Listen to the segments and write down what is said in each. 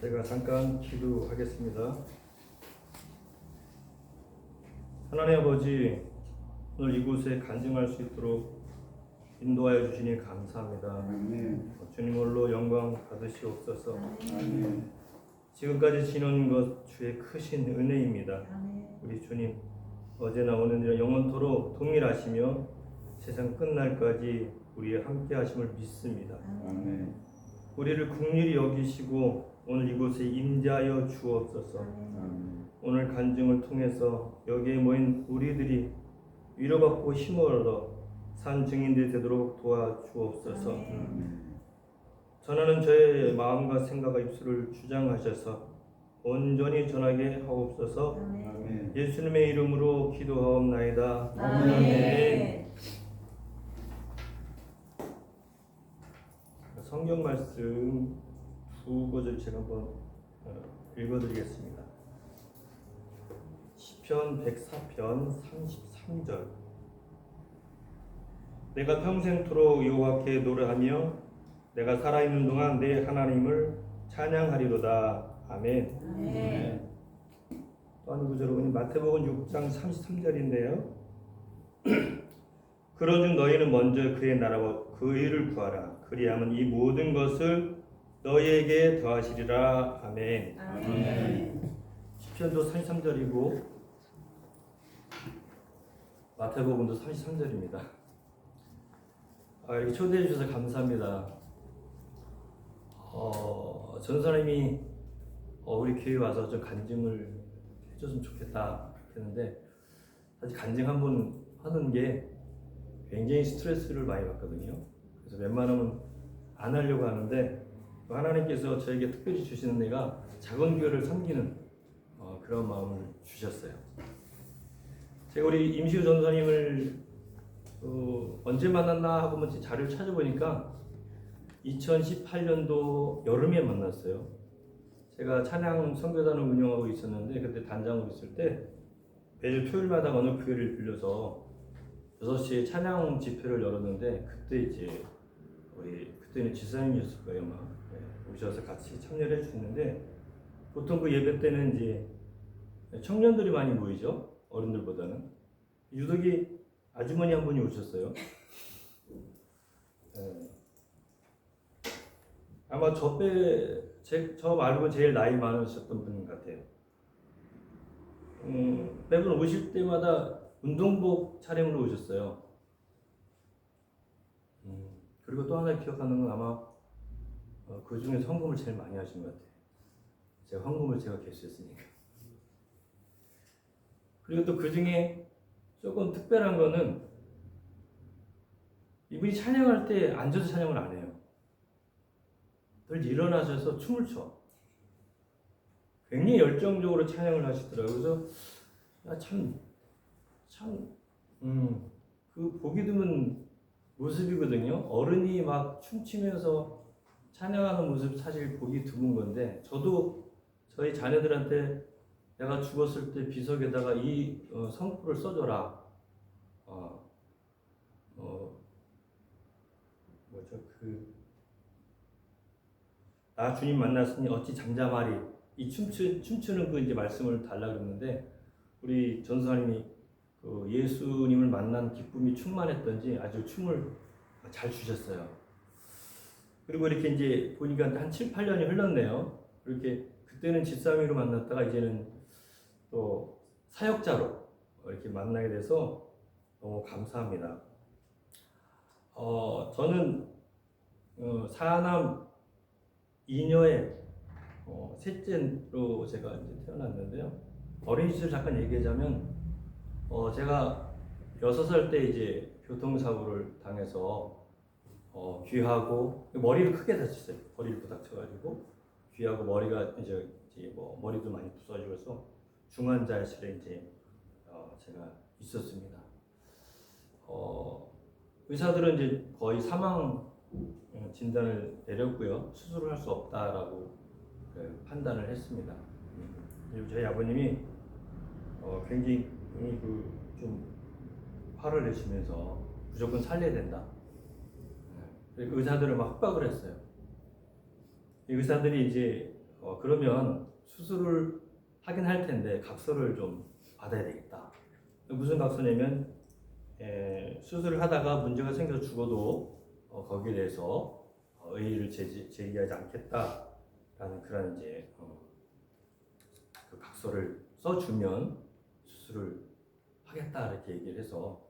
제가 잠깐 기도하겠습니다. 하나님 아버지, 오늘 이곳에 간증할 수 있도록 인도하여 주시니 감사합니다. 아멘. 주님 홀로 영광 받으시옵소서. 아멘. 지금까지 지는 것 주의 크신 은혜입니다. 우리 주님 어제나 오늘이나 영원토록 동일하시며 세상 끝날까지 우리의 함께 하심을 믿습니다. 아멘. 우리를 긍휼히 여기시고 오늘 이곳에 임재하여 주옵소서. 아멘. 오늘 간증을 통해서 여기에 모인 우리들이 위로받고 힘을 얻어 산 증인들이 되도록 도와주옵소서. 전하는 저의 마음과 생각과 입술을 주장하셔서 온전히 전하게 하옵소서. 아멘. 예수님의 이름으로 기도하옵나이다. 아멘. 성경 말씀 두 구절 제가 한번 읽어드리겠습니다. 시편 104편 33절. 내가 평생토록 여호와께 노래하며 내가 살아있는 동안 내 하나님을 찬양하리로다. 아멘. 아멘. 또 한 구절은 마태복음 6장 33절인데요. 그러즉 너희는 먼저 그의 나라와 그 의를 구하라. 그리하면 이 모든 것을 너희에게 더하시리라. 아멘. 아멘. 시편도 33절이고 마태복음도 33절입니다. 이렇게 초대해 주셔서 감사합니다. 전사님이 우리 교회 와서 좀 간증을 해줬으면 좋겠다 했는데 사실 간증 한 번 하는 게 굉장히 스트레스를 많이 받거든요. 그래서 웬만하면 안 하려고 하는데 하나님께서 저에게 특별히 주시는 데가 작은 교회를 섬기는 그런 마음을 주셨어요. 제가 우리 임시우 전사님을 언제 만났나 하고 자료를 찾아보니까 2018년도 여름에 만났어요. 제가 찬양 선교단을 운영하고 있었는데 그때 단장으로 있을 때 매주 토요일마다 어느 교회를 빌려서 6시에 찬양 집회를 열었는데 그때 이제 그때는 지사님이었을 거예요. 오셔서 같이 참여를 해주셨는데 보통 그 예배 때는 이제 청년들이 많이 모이죠. 어른들보다는. 유독이 아주머니 한 분이 오셨어요. 아마 저 말고 제일 나이 많으셨던 분 같아요. 매번 오실 때마다 운동복 차림으로 오셨어요. 그리고 또 하나 기억하는 건 아마 그 중에 헌금을 제일 많이 하신 것 같아요. 제가 헌금을 개수했으니까. 그리고 또 그 중에 조금 특별한 거는 이분이 찬양할 때 앉아서 찬양을 안 해요. 늘 일어나셔서 춤을 춰. 굉장히 열정적으로 찬양을 하시더라고요. 그래서 그 보기 드문 모습이거든요. 어른이 막 춤추면서 찬양하는 모습 사실 보기 드문 건데 저도 저희 자녀들한테 내가 죽었을 때 비석에다가 이 성포를 써줘라. 나 주님 만났으니 어찌 잠잠하리. 이 춤추는 그 이제 말씀을 달라 그랬는데 우리 전사님이 그 예수님을 만난 기쁨이 충만했던지 아주 춤을 잘 추셨어요. 그리고 이렇게 이제 보니까 한 7, 8년이 흘렀네요. 이렇게 그때는 집사람으로 만났다가 이제는 또 사역자로 이렇게 만나게 돼서 너무 감사합니다. 저는 사남 이녀의 셋째로 제가 이제 태어났는데요. 어린 시절 잠깐 얘기하자면 제가 6살 때 이제 교통사고를 당해서 귀하고 머리를 크게 다쳤어요. 머리를 부닥쳐가지고 귀하고 머리가 이제 머리도 많이 부서지고서 중환자실에 이제 제가 있었습니다. 의사들은 이제 거의 사망 진단을 내렸고요. 수술을 할 수 없다라고 판단을 했습니다. 그리고 저희 아버님이 굉장히 좀 화를 내시면서 무조건 살려야 된다. 의사들을 막 협박을 했어요. 의사들이 이제 그러면 수술을 하긴 할 텐데 각서를 좀 받아야 되겠다. 무슨 각서냐면 수술을 하다가 문제가 생겨서 죽어도 거기에 대해서 의의를 제기하지 않겠다라는 그런 이제 그 각서를 써주면 수술을 하겠다 이렇게 얘기를 해서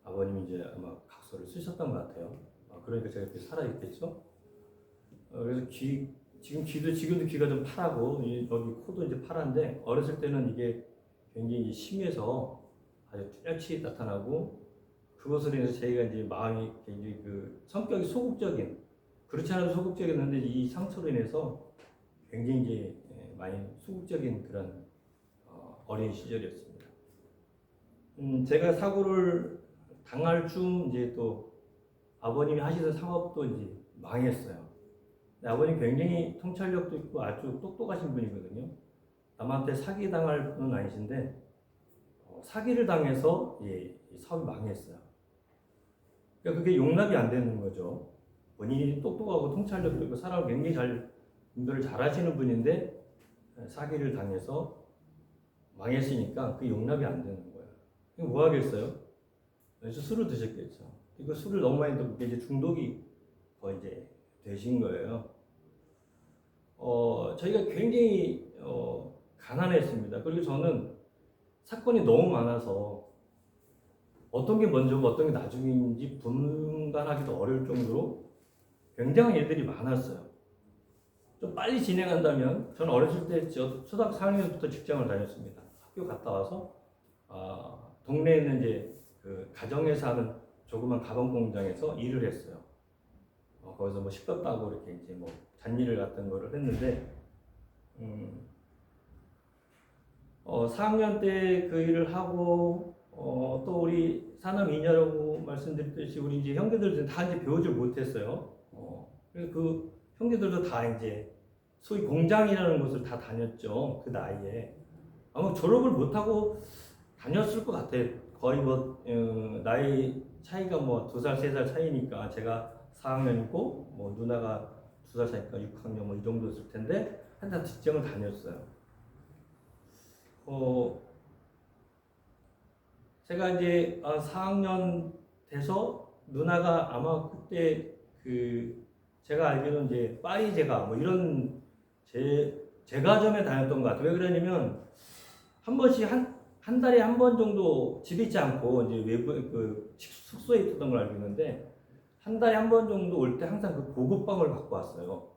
아버님이 이제 아마 각서를 쓰셨던 것 같아요. 그러니까 제가 이렇게 살아있겠죠. 그래서 지금도 귀가 좀 파랗고 여기 코도 이제 파란데 어렸을 때는 이게 굉장히 이제 심해서 아주 뚜렷이 나타나고 그것으로 인해서 저희가 이제 마음이 굉장히 그 성격이 소극적인 그렇지 않아도 소극적이었는데 이 상처로 인해서 굉장히 이제 많이 소극적인 그런 어린 시절이었습니다. 제가 사고를 당할 쯤 이제 또 아버님이 하시던 상업도 이제 망했어요. 아버님 굉장히 통찰력도 있고 아주 똑똑하신 분이거든요. 남한테 사기 당할 분은 아니신데 사기를 당해서 사업이 망했어요. 그러니까 그게 용납이 안 되는 거죠. 본인이 똑똑하고 통찰력도 있고 사람을 굉장히 잘 분별을 잘 하시는 분인데 사기를 당해서 망했으니까 그게 용납이 안 되는 거예요. 그럼 뭐 하겠어요? 그래서 술을 드셨겠죠. 그 술을 너무 많이 드고 이제 중독이 더 이제 되신 거예요. 저희가 굉장히 가난했습니다. 그리고 저는 사건이 너무 많아서 어떤 게 먼저고 어떤 게 나중인지 분간하기도 어려울 정도로 굉장한 일들이 많았어요. 좀 빨리 진행한다면 저는 어렸을 때 초등학교 4학년부터 직장을 다녔습니다. 학교 갔다 와서 동네에 있는 이제 그 가정에서 하는 조그만 가방 공장에서 일을 했어요. 거기서 뭐 식도 따고 이렇게 이제 뭐 잔일을 같은 거를 했는데 4학년 때 그 일을 하고 또 우리 산업인여라고 말씀드렸듯이 우리 이제 형제들도 다 이제 배우질 못했어요. 그래서 그 형제들도 다 이제 소위 공장이라는 곳을 다 다녔죠. 그 나이에 아마 졸업을 못하고 다녔을 것 같아요. 거의 뭐 나이 차이가 뭐 2살, 3살 차이니까 제가 4학년이고 뭐 누나가 2살 차이니까 6학년 뭐 이 정도였을 텐데 한참 직장을 다녔어요. 제가 이제 4학년 돼서 누나가 아마 그때 그 제가 알기로는 이제 파리제가 뭐 이런 제과점에 다녔던 것 같아요. 왜 그러냐면 한 번씩 한 달에 한 번 정도 집에 있지 않고 이제 외부 그 숙소에 있었던 걸 알고 있는데 한 달에 한 번 정도 올 때 항상 그 보급빵을 갖고 왔어요.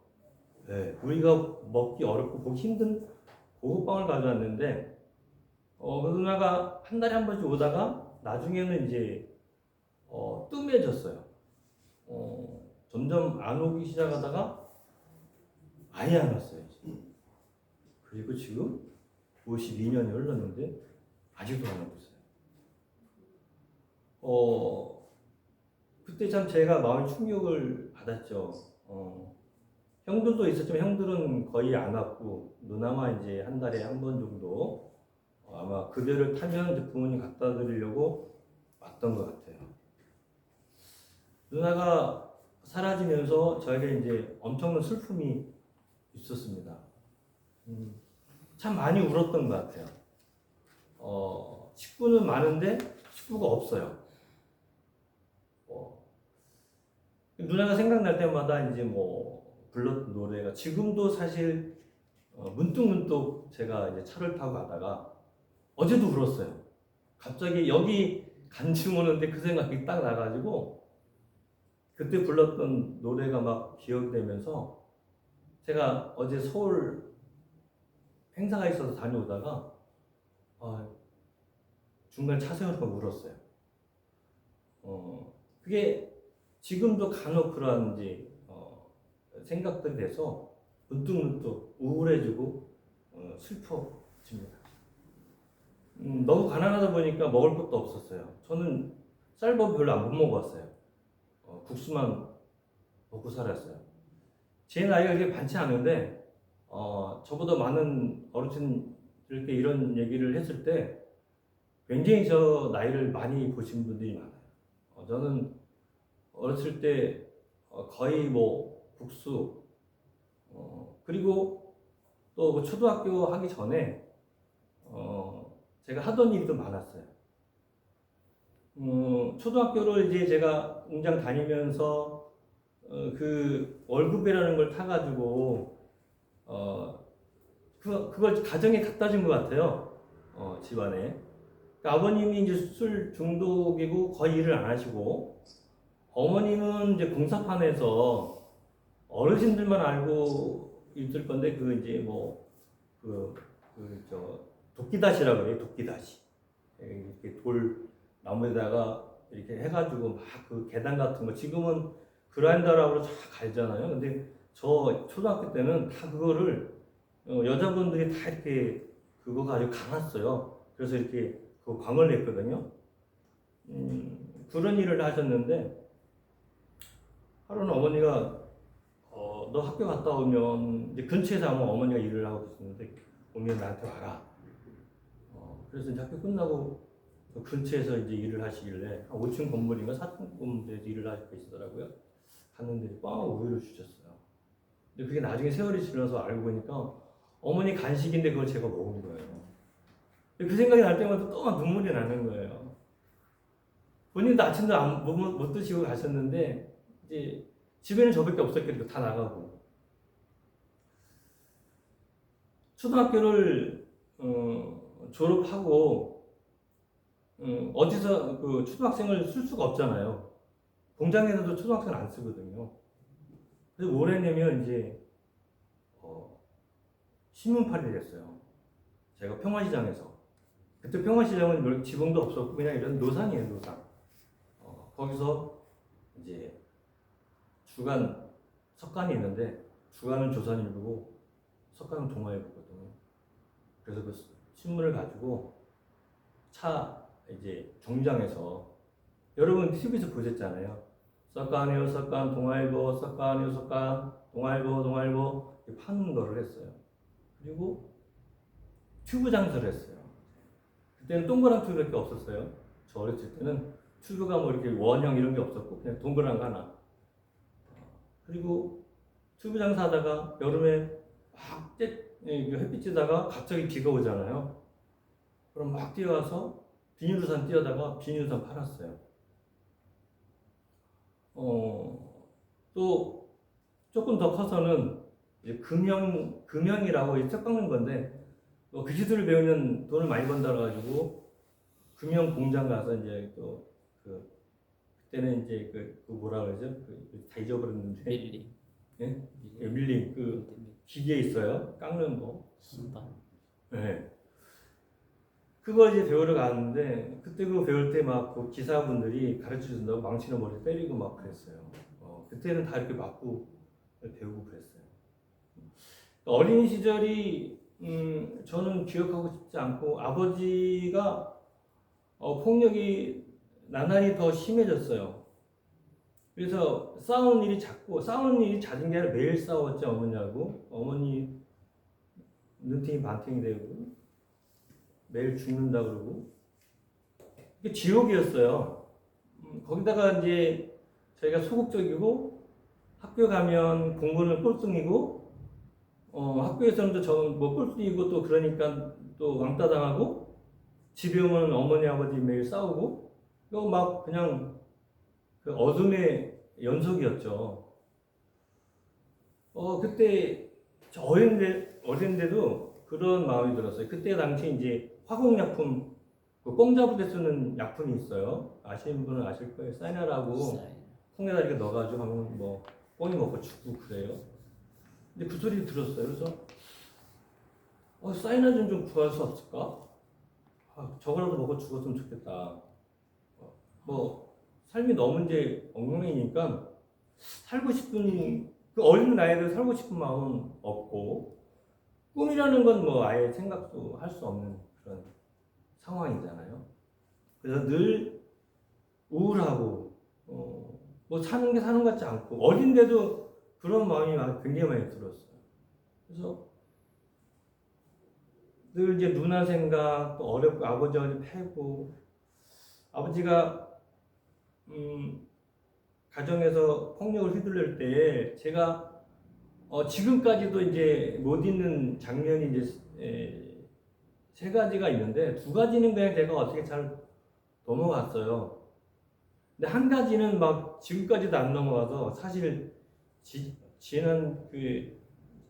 네, 우리가 먹기 어렵고 보기 힘든 보급빵을 가져왔는데 그 누나가 한 달에 한 번씩 오다가 나중에는 이제 뜸해졌어요. 점점 안 오기 시작하다가 아예 안 왔어요. 그리고 지금 52년이 흘렀는데 아직도 안 오고 있어요. 그때 참 제가 마음의 충격을 받았죠. 형들도 있었지만 형들은 거의 안 왔고 누나만 이제 한 달에 한 번 정도 아마 급여를 타면 이제 부모님 갖다 드리려고 왔던 것 같아요. 누나가 사라지면서 저에게 이제 엄청난 슬픔이 있었습니다. 참 많이 울었던 것 같아요. 식구는 많은데 식구가 없어요. 누나가 생각날 때마다 이제 뭐 불렀던 노래가 지금도 사실 문득문득 제가 이제 차를 타고 가다가 어제도 울었어요. 갑자기 여기 간증 오는데 그 생각이 딱 나가지고 그때 불렀던 노래가 막 기억되면서 제가 어제 서울 행사가 있어서 다녀오다가 중간 차 세워서 울었어요. 그게 지금도 간혹 그런 이제 생각들이 돼서 문득문득 우울해지고 슬퍼집니다. 너무 가난하다 보니까 먹을 것도 없었어요. 저는 쌀밥 별로 못 먹었어요. 국수만 먹고 살았어요. 제 나이가 그렇게 많지 않은데 저보다 많은 어르신들께 이런 얘기를 했을 때 굉장히 저 나이를 많이 보신 분들이 많아요. 저는 어렸을 때 거의 뭐 국수 그리고 또 그 초등학교 하기 전에 제가 하던 일이 좀 많았어요. 초등학교를 이제 제가 공장 다니면서 그 월급이라는 걸 타가지고 그걸 가정에 갖다 준 것 같아요. 집안에. 그러니까 아버님이 이제 술 중독이고 거의 일을 안 하시고, 어머님은 이제 공사판에서 어르신들만 알고 있을 건데 그 이제 뭐 도끼다시라고 그래요. 도끼다시. 이렇게 돌 나무에다가 이렇게 해가지고 막 그 계단 같은 거 지금은 그라인더라고 쫙 갈잖아요. 근데 저 초등학교 때는 다 그거를 여자분들이 다 이렇게 그거 가지고 감았어요. 그래서 이렇게 그 광을 냈거든요. 그런 일을 하셨는데 하루는 어머니가 너 학교 갔다 오면 이제 근처에서 아마 어머니가 일을 하고 계셨는데 오면 나한테 와라. 그래서 이제 학교 끝나고 그 근처에서 이제 일을 하시길래 한 5층 건물인가 4층 건물에서 일을 하고 계시더라고요. 갔는데 빵 우유를 주셨어요. 근데 그게 나중에 세월이 지나서 알고 보니까 어머니 간식인데 그걸 제가 먹은 거예요. 그 생각이 날 때마다 또 눈물이 나는 거예요. 본인도 아침도 못 드시고 가셨는데 이제 집에는 저밖에 없었겠고 다 나가고. 초등학교를 졸업하고 어디서 그 초등학생을 쓸 수가 없잖아요. 공장에서도 초등학생을 안 쓰거든요. 그래서 뭘 했냐면 이제 신문팔이를 했어요. 제가 평화시장에서. 그때 평화시장은 지붕도 없었고 그냥 이런 노상이에요, 노상. 거기서 이제 주간 석간이 있는데 주간은 조선일보고 석간은 동아일보거든요. 그래서 그 신문을 가지고 차 이제 정류장에서 여러분 TV에서 보셨잖아요. 석간이요 석간 동아일보 석간이요 석간 동아일보 이렇게 파는 거를 했어요. 그리고 튜브 장사를 했어요. 그때는 동그란 튜브밖에 없었어요. 저 어렸을 때는 튜브가 뭐 이렇게 원형 이런 게 없었고 그냥 동그란 거 하나. 그리고 튜브 장사하다가 여름에 막 햇빛 쬐다가 갑자기 비가 오잖아요. 그럼 막 뛰어와서 비닐우산 뛰어다가 비닐우산 팔았어요. 또 조금 더 커서는 이제 금형이라고 이제 책 깎는 건데 그 기술을 배우면 돈을 많이 번다 가지고 금형 공장 가서 이제 또 그때는 이제 그 뭐라 그러죠? 다 잊어버렸는데 밀리. 예? 밀링 그 기계 있어요. 깎는 거. 순방. 네. 그거 이제 배우러 갔는데 그때 그거 배울 때 막 그 기사분들이 가르쳐 준다고 망치로 머리 때리고 막 그랬어요. 그때는 다 이렇게 맞고 배우고 그랬어요. 어린 시절이 저는 기억하고 싶지 않고 아버지가 폭력이 나날이 더 심해졌어요. 그래서 싸우는 일이 잦은 게 아니라 매일 싸웠죠, 어머니하고. 어머니 눈탱이 반탱이 되고 매일 죽는다 그러고 이게 지옥이었어요. 거기다가 이제 저희가 소극적이고 학교 가면 공부는 꼴등이고 학교에서는 뭐 꼴등이고 또 그러니까 또 왕따 당하고 집에 오면 어머니 아버지 매일 싸우고 이거 막 그냥 그 어둠의 연속이었죠. 그때 저 어린데도 그런 마음이 들었어요. 그때 당시 이제 화공약품, 그 뽕 잡을 때 쓰는 약품이 있어요. 아시는 분은 아실 거예요. 사이나라고 콩에다 이렇게 넣어가지고 하면 뭐 뽕이 먹고 죽고 그래요. 근데 그 소리 들었어요. 그래서 사이나 좀 구할 수 없을까? 저거라도 먹고 죽었으면 좋겠다. 뭐 삶이 너무 이제 엉망이니까 살고 싶은 그 어린 나이에 살고 싶은 마음은 없고 꿈이라는 건 뭐 아예 생각도 할 수 없는 그런 상황이잖아요. 그래서 늘 우울하고 뭐 사는 게 사는 것 같지 않고 어린데도 그런 마음이 굉장히 많이 들었어요. 그래서 늘 이제 누나 생각 또 어렵고 아버지 패고 아버지가 가정에서 폭력을 휘둘릴 때 제가 지금까지도 이제 못 잊는 장면이 이제 세 가지가 있는데 두 가지는 그냥 제가 어떻게 잘 넘어갔어요. 근데 한 가지는 막 지금까지도 안 넘어가서 사실 지난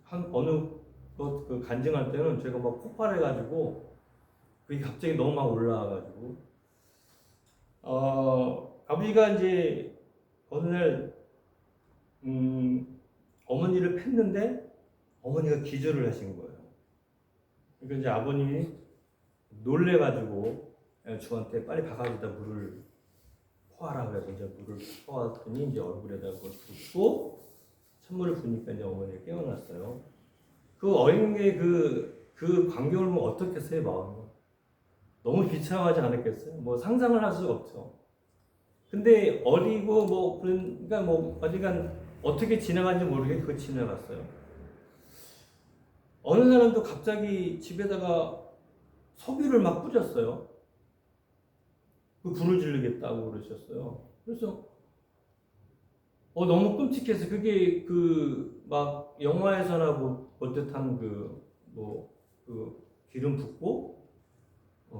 한 어느 그 간증할 때는 제가 막 폭발해가지고 그게 갑자기 너무 막 올라와가지고 아버지가 이제 어느 날 어머니를 팼는데 어머니가 기절을 하신 거예요. 그러니까 이제 아버님이 놀래가지고 저한테 빨리 가가지고 물을 퍼와라 그래서 이제 물을 퍼왔더니 이제 얼굴에다가 그걸 붓고 찬물을 부으니까 이제 어머니가 깨어났어요. 그 어린 게 그 광경을 보면 어떻겠어요, 마음이? 너무 비참하지 않았겠어요? 뭐 상상을 할 수가 없죠. 근데 어리고 뭐 그러니까 뭐 어디간 어떻게 지나간지 모르게 그 지나갔어요. 어느 사람도 갑자기 집에다가 석유를 막 뿌렸어요. 그 불을 지르겠다고 그러셨어요. 그래서 너무 끔찍해서 그게 그 막 영화에서나 볼 듯한 그 기름 붓고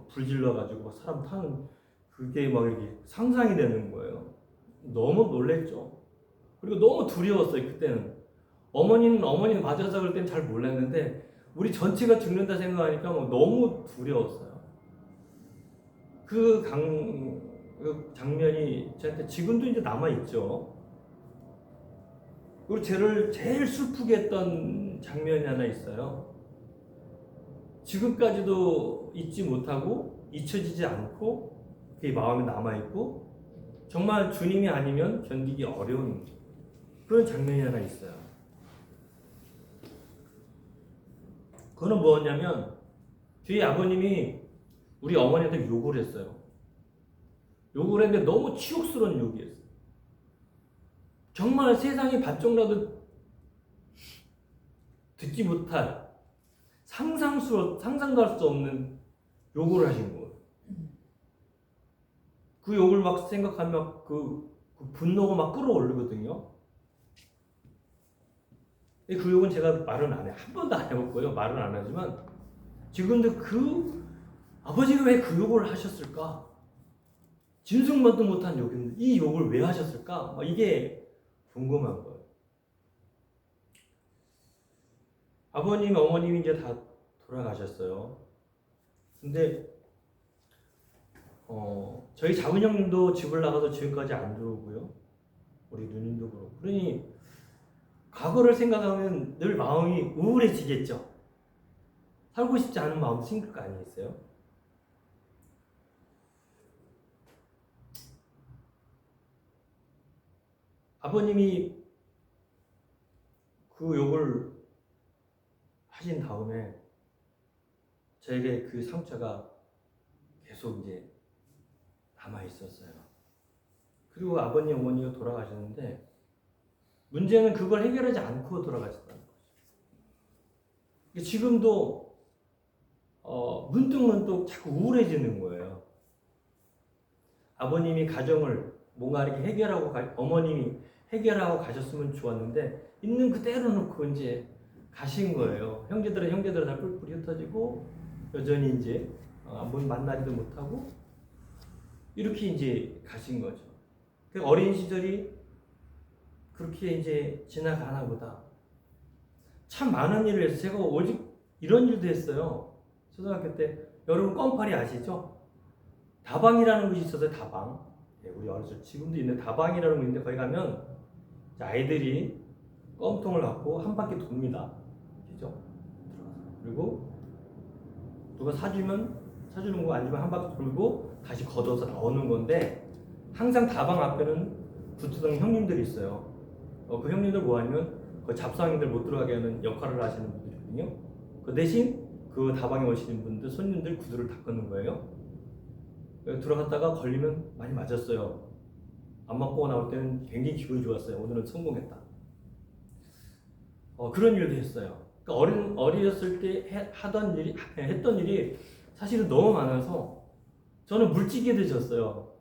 불 질러가지고 사람 타는 그게 막 이렇게 상상이 되는 거예요. 너무 놀랬죠. 그리고 너무 두려웠어요. 그때는 어머니는 맞아서 그럴 땐 잘 몰랐는데 우리 전체가 죽는다 생각하니까 뭐 너무 두려웠어요. 그 장면이 저한테 지금도 이제 남아 있죠. 그리고 저를 제일 슬프게 했던 장면이 하나 있어요. 지금까지도 잊지 못하고 잊혀지지 않고 그게 마음에 남아 있고 정말 주님이 아니면 견디기 어려운 그런 장면이 하나 있어요. 그거는 뭐였냐면 저희 아버님이 우리 어머니한테 욕을 했어요. 욕을 했는데 너무 치욕스러운 욕이었어요. 정말 세상에 반쪽라도 듣지 못할 상상도 할 수 없는 욕을 하신 거예요. 그 욕을 막 생각하면 그 분노가 막 끌어오르거든요. 그 욕은 제가 말은 안 해요. 한 번도 안 해봤고요. 말은 안 하지만 지금도 그 아버지가 왜 그 욕을 하셨을까? 진술만도 못한 욕인데 이 욕을 왜 하셨을까? 이게 궁금한 거예요. 아버님, 어머님이 이제 다 돌아가셨어요. 근데 저희 작은 형님도 집을 나가서 지금까지 안 들어오고요. 우리 누님도 그렇고. 그러니 과거를 생각하면 늘 마음이 우울해지겠죠. 살고 싶지 않은 마음도 생길 거 아니겠어요? 아버님이 그 욕을 하신 다음에 저에게 그 상처가 계속 이제 남아 있었어요. 그리고 아버님, 어머니가 돌아가셨는데 문제는 그걸 해결하지 않고 돌아가셨다는 거죠. 지금도 문득문득 자꾸 우울해지는 거예요. 아버님이 가정을 뭔가 이렇게 해결하고 어머님이 해결하고 가셨으면 좋았는데 있는 그대로 놓고 이제 가신 거예요. 형제들은 다 뿔뿔이 흩어지고 여전히 이제 한번 만나지도 못하고 이렇게 이제 가신 거죠. 그 어린 시절이 그렇게 이제 지나가나 보다. 참 많은 일을 했어요. 제가 오직 이런 일도 했어요. 초등학교 때 여러분 껌파리 아시죠? 다방이라는 것이 있어서 다방. 우리 어렸을 때 지금도 있는 다방이라는 거 있는데 거기 가면 아이들이 껌통을 갖고 한 바퀴 돕니다. 그죠? 그리고 누가 사주는 거 아니면 한 바퀴 돌고 다시 걷어서 나오는 건데 항상 다방 앞에는 붙었던 형님들이 있어요. 그 형님들 뭐 하냐면 그 잡상인들 못 들어가게 하는 역할을 하시는 분들이거든요. 그 대신 그 다방에 오시는 분들 손님들 구두를 닦는 거예요. 들어갔다가 걸리면 많이 맞았어요. 안 맞고 나올 때는 굉장히 기분이 좋았어요. 오늘은 성공했다. 그런 일도 했어요. 그러니까 어렸을 때 했던 일이 사실은 너무 많아서 저는 물찌개 되셨어요.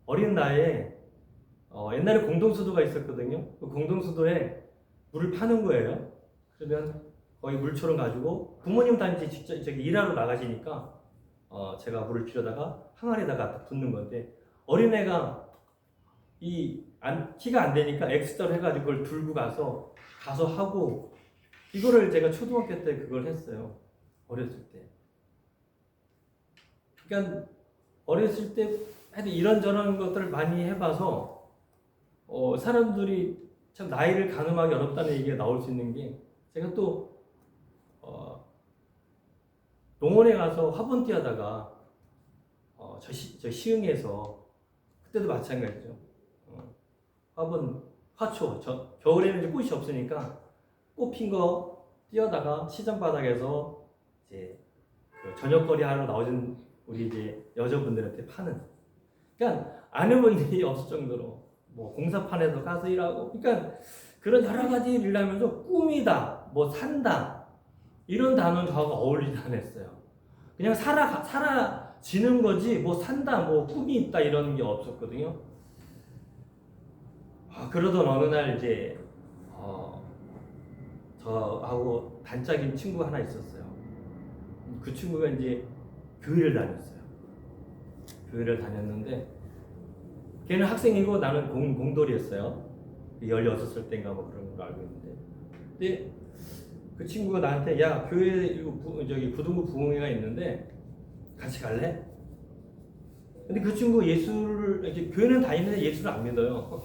어린 나이에 옛날에 공동수도가 있었거든요. 그 공동수도에 물을 파는 거예요. 그러면 거의 물처럼 가지고 부모님 단지 직접 저기 일하러 나가시니까 제가 물을 필요다가 항아리에다가 딱 붓는 건데 어린애가 키가 안 되니까 엑스트라 해가지고 그걸 들고 가서 하고 이거를 제가 초등학교 때 그걸 했어요. 어렸을 때. 그러니까 어렸을 때 하여튼 이런저런 것들을 많이 해봐서 사람들이 참 나이를 가늠하기 어렵다는 얘기가 나올 수 있는 게 제가 또 농원에 가서 화분 띄우다가 저 시흥에서 그때도 마찬가지죠. 화분 화초 겨울에는 이제 꽃이 없으니까 꽃 핀 거 띄우다가 시장 바닥에서 이제 그 저녁거리 하러 나오신 우리 이제 여자분들한테 파는. 그러니까 안 해본 일이 없을 정도로 뭐 공사판에서 가서 일하고. 그러니까 그런 여러 가지 일을 하면서 꿈이다, 뭐 산다 이런 단어는 저하고 어울리지 않았어요. 그냥 살아지는 거지 뭐 산다, 뭐 꿈이 있다 이런 게 없었거든요. 그러던 어느 날 이제 저하고 단짝인 친구가 하나 있었어요. 그 친구가 이제 교회를 다녔어요. 교회를 다녔는데 걔는 학생이고 나는 공돌이었어요. 16살 때인가 뭐 그런 걸 알고 있는데. 근데 그 친구가 나한테 야 교회 저기 부등구 부흥회가 있는데 같이 갈래? 근데 그 친구 예수를 이제 교회는 다니는데 예수를 안 믿어요.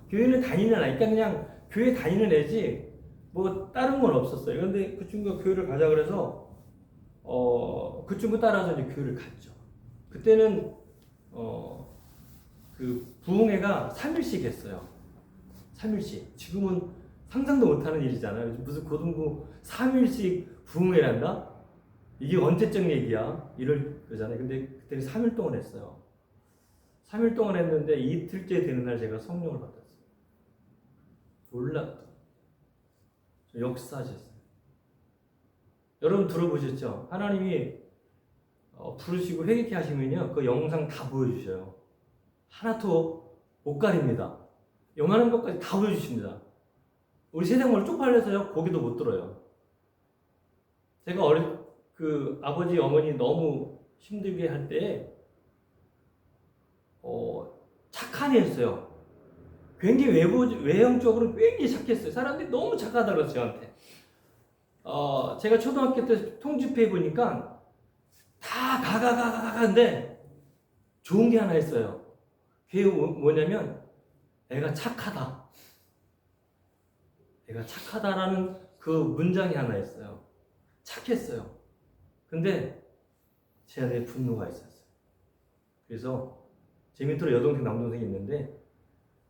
교회는 다니는 아니까 그냥 교회 다니는 애지 뭐 다른 건 없었어요. 근데 그 친구가 교회를 가자 그래서 그 친구 따라서 이제 교회를 갔죠. 그때는 그 부흥회가 3일씩 했어요. 3일씩. 지금은 상상도 못하는 일이잖아요. 무슨 고등부 3일씩 부흥회란다? 이게 언제적 얘기야? 이럴 거잖아요. 근데 그때는 3일 동안 했어요. 3일 동안 했는데 이틀째 되는 날 제가 성령을 받았어요. 놀랍다. 역사하셨어요. 여러분 들어보셨죠? 하나님이 부르시고 회개케 하시면요 그 영상 다 보여주셔요. 하나도 못 가립니다. 영하는 것까지 다 보여주십니다. 우리 세상으로 쪽팔려서요 고기도 못 들어요. 제가 그 아버지 어머니 너무 힘들게 할 때 착한 애였어요. 굉장히 외형적으로 굉장히 착했어요. 사람들이 너무 착하다고 그랬어요 저한테. 제가 초등학교 때 통집회 보니까 다 가가가가가인데 좋은 게 하나 있어요. 그게 뭐냐면 애가 착하다. 애가 착하다라는 그 문장이 하나 있어요. 착했어요. 근데 제 안에 분노가 있었어요. 그래서 제 밑으로 여동생 남동생이 있는데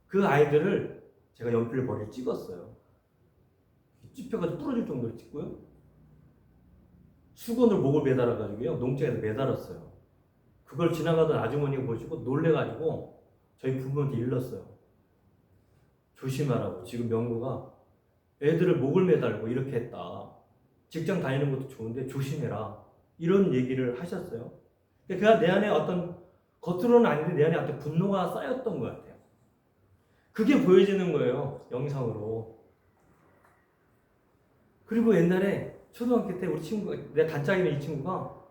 그 아이들을 제가 연필 머리를 찍었어요. 찝혀가지고 부러질 정도로 찍고요. 수건을 목을 매달아가지고요. 농장에서 매달았어요. 그걸 지나가던 아주머니가 보시고 놀래가지고 저희 부모한테 일렀어요. 조심하라고. 지금 명구가 애들을 목을 매달고 이렇게 했다. 직장 다니는 것도 좋은데 조심해라. 이런 얘기를 하셨어요. 그가 내 안에 어떤 겉으로는 아닌데 내 안에 어떤 분노가 쌓였던 것 같아요. 그게 보여지는 거예요. 영상으로. 그리고 옛날에 초등학교 때 우리 친구가, 내 단짝이는 이 친구가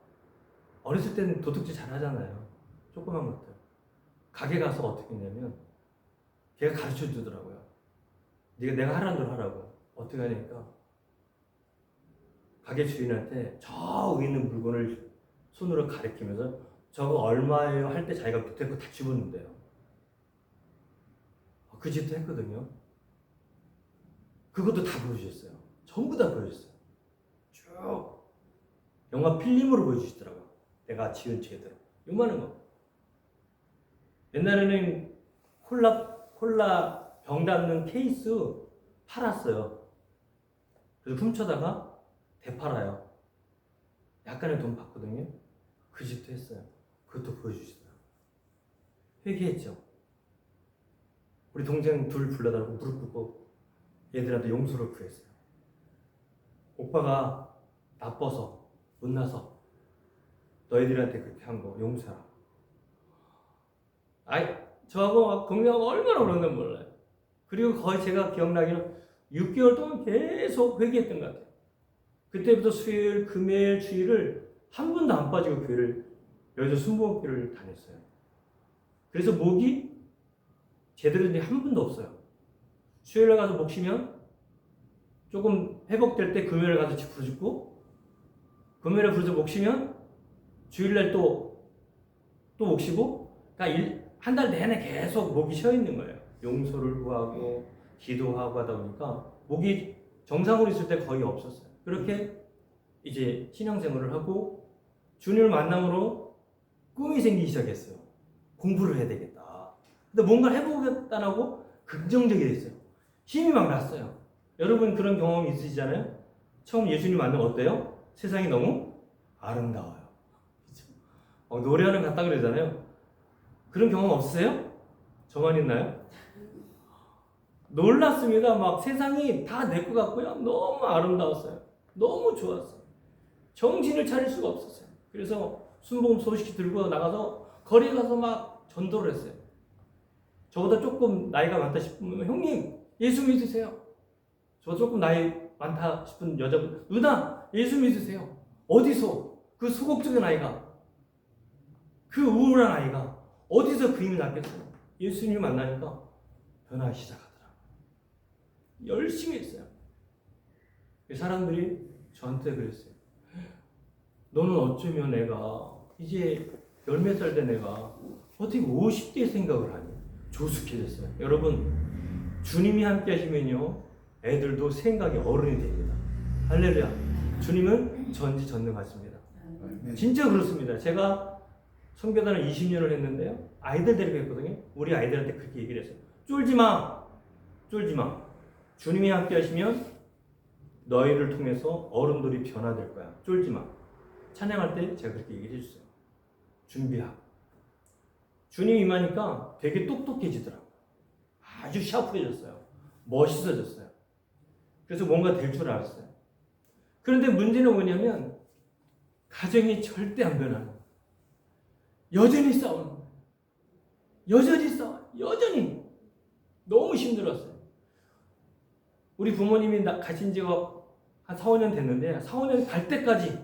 어렸을 때는 도둑질 잘 하잖아요. 조그만 것들. 가게 가서 어떻게 했냐면 걔가 가르쳐 주더라고요. 내가 하라는 대로 하라고. 어떻게 하니까 가게 주인한테 저 위에 있는 물건을 손으로 가리키면서 저거 얼마예요? 할 때 자기가 밑에 거 다 집었는데요. 그 짓도 했거든요. 그것도 다 보여주셨어요. 전부 다 보여줬어요. 쭉 영화 필름으로 보여주시더라고요. 내가 지은 죄대로 요만한 거. 옛날에는 콜라 병 담는 케이스 팔았어요. 그래서 훔쳐다가 되팔아요. 약간의 돈 받거든요. 그 짓도 했어요. 그것도 보여주시더라고요. 회개했죠. 우리 동생 둘 불러달라고 무릎 꿇고 얘들한테 용서를 구했어요. 오빠가 나빠서 못나서 너희들한테 그렇게 한 거 용서하라. 저하고 동생하고 얼마나 그런지 몰라요. 그리고 거의 제가 기억나기는 6개월 동안 계속 회개했던 것 같아요. 그때부터 수요일, 금요일, 주일을 한 번도 안 빠지고 교회를 여기서 순복음교회를 다녔어요. 그래서 목이 제대로 된 게 한 번도 없어요. 수요일에 가서 목 쉬면 조금 회복될 때 금요일에 가서 부르짖고, 금요일에 부르짖어 목 쉬면 주일날 또 목 쉬고, 그러니까 한 달 내내 계속 목이 쉬어 있는 거예요. 용서를 구하고 기도하고 하다 보니까 목이 정상으로 있을 때 거의 없었어요. 그렇게 이제 신앙생활을 하고 주님을 만남으로 꿈이 생기기 시작했어요. 공부를 해야 되겠다. 근데 뭔가를 해보겠다라고 긍정적이 됐어요. 힘이 막 났어요. 여러분 그런 경험이 있으시잖아요? 처음 예수님 만나면 어때요? 세상이 너무 아름다워요. 그렇죠? 노래하는 것 같다 그러잖아요. 그런 경험 없으세요? 저만 있나요? 놀랐습니다. 막 세상이 다 내 것 같고요. 너무 아름다웠어요. 너무 좋았어요. 정신을 차릴 수가 없었어요. 그래서 순복음 소식지 들고 나가서 거리에 가서 막 전도를 했어요. 저보다 조금 나이가 많다 싶으면 형님 예수 믿으세요. 저 조금 나이 많다 싶은 여자분 누나 예수 믿으세요. 어디서 그 소극적인 아이가 그 우울한 아이가 어디서 그 힘을 낳겠어요. 예수님을 만나니까 변하기 시작하더라고요. 열심히 했어요. 사람들이 저한테 그랬어요. 너는 어쩌면 내가 이제 열몇 살 된 애가 어떻게 50대 생각을 하니? 조숙해졌어요. 여러분 주님이 함께 하시면요 애들도 생각이 어른이 됩니다. 할렐루야. 주님은 전지전능하십니다. 진짜 그렇습니다. 제가 선교단을 20년을 했는데요. 아이들 데리고 했거든요. 우리 아이들한테 그렇게 얘기를 했어요. 쫄지 마. 쫄지 마. 주님이 함께 하시면 너희를 통해서 어른들이 변화될 거야. 쫄지 마. 찬양할 때 제가 그렇게 얘기를 해줬어요. 준비하고. 주님 임하니까 되게 똑똑해지더라고요. 아주 샤프해졌어요. 멋있어졌어요. 그래서 뭔가 될 줄 알았어요. 그런데 문제는 뭐냐면 가정이 절대 안 변하는 거예요. 여전히 싸우는 거예요. 여전히 싸워요. 여전히. 너무 힘들었어요. 우리 부모님이 가신 지가 한 4, 5년 됐는데 4, 5년 갈 때까지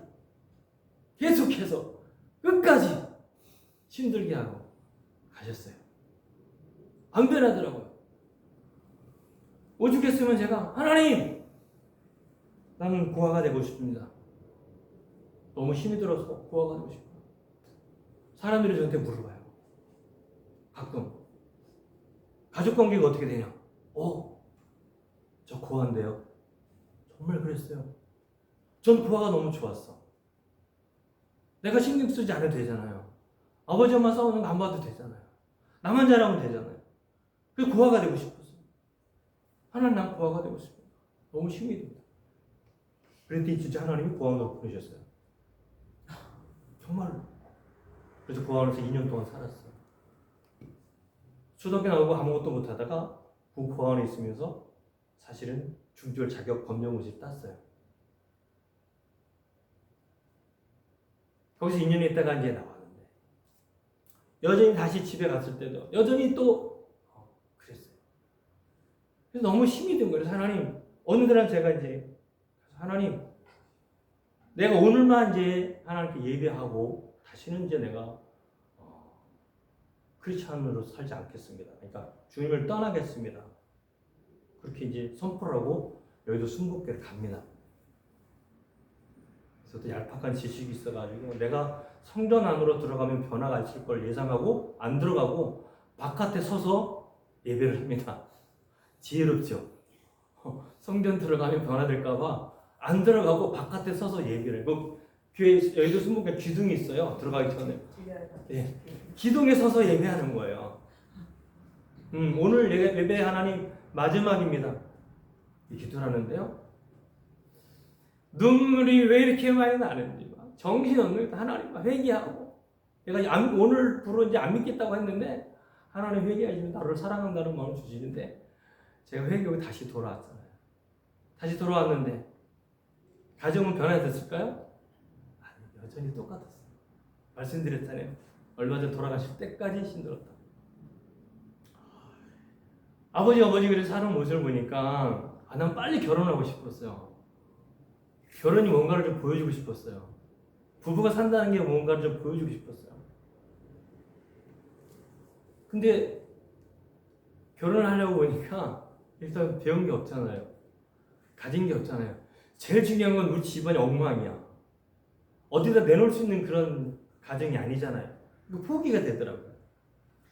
계속해서 끝까지 힘들게 하고 가셨어요. 안 변하더라고요. 오죽했으면 제가 하나님 나는 고아가 되고 싶습니다. 너무 힘이 들어서 고아가 되고 싶어요. 사람들이 저한테 물어봐요. 가끔 가족관계가 어떻게 되냐? 저 고아인데요. 정말 그랬어요. 전 고아가 너무 좋았어. 내가 신경 쓰지 않아도 되잖아요. 아버지 엄마 싸우는 거 안 봐도 되잖아요. 나만 잘하면 되잖아요. 그래서 고아가 되고 싶었어요. 하나님 난 고아가 되고 싶어요. 너무 힘이 듭니다. 그랬더니 진짜 하나님이 고아원으로 보내셨어요. 정말로. 그래서 고아원에서 2년 동안 살았어요. 초등학교 나오고 아무것도 못하다가 그 고아원에 있으면서 사실은 중졸 자격 검정고시 땄어요. 거기서 2년 있다가 이제 나왔는데 여전히 다시 집에 갔을 때도 여전히 또 그랬어요. 그래서 너무 힘이 든 거예요. 하나님 어느 날 제가 이제 하나님 내가 오늘만 이제 하나님께 예배하고 다시는 이제 내가 크리스찬으로 살지 않겠습니다. 그러니까 주님을 떠나겠습니다. 그렇게 이제 선포를 하고 여의도 순복교를 갑니다. 그래서 또 얄팍한 지식이 있어가지고 내가 성전 안으로 들어가면 변화가 있을 걸 예상하고 안 들어가고 바깥에 서서 예배를 합니다. 지혜롭죠? 성전 들어가면 변화될까봐 안 들어가고 바깥에 서서 예배를 해요. 교회 여의도 순복교 기둥이 있어요. 들어가기 전에. 네. 기둥에 서서 예배하는 거예요. 오늘 예배 하나님 마지막입니다. 기도를 하는데요. 눈물이 왜 이렇게 많이 나는지 정신없는 하나님 회개하고 내가 오늘부로 이제 안 믿겠다고 했는데 하나님 회개하시면 나를 사랑한다는 마음을 주시는데 제가 회개하고 다시 돌아왔잖아요. 다시 돌아왔는데 가정은 변화됐을까요? 아니, 여전히 똑같았어요. 말씀드렸잖아요. 얼마 전 돌아가실 때까지 힘들었다. 아버지 그래서 사는 모습을 보니까 난 빨리 결혼하고 싶었어요. 결혼이 뭔가를 좀 보여주고 싶었어요. 부부가 산다는 게 뭔가를 좀 보여주고 싶었어요. 근데 결혼을 하려고 보니까 일단 배운 게 없잖아요. 가진 게 없잖아요. 제일 중요한 건 우리 집안이 엉망이야. 어디다 내놓을 수 있는 그런 가정이 아니잖아요. 포기가 되더라고요.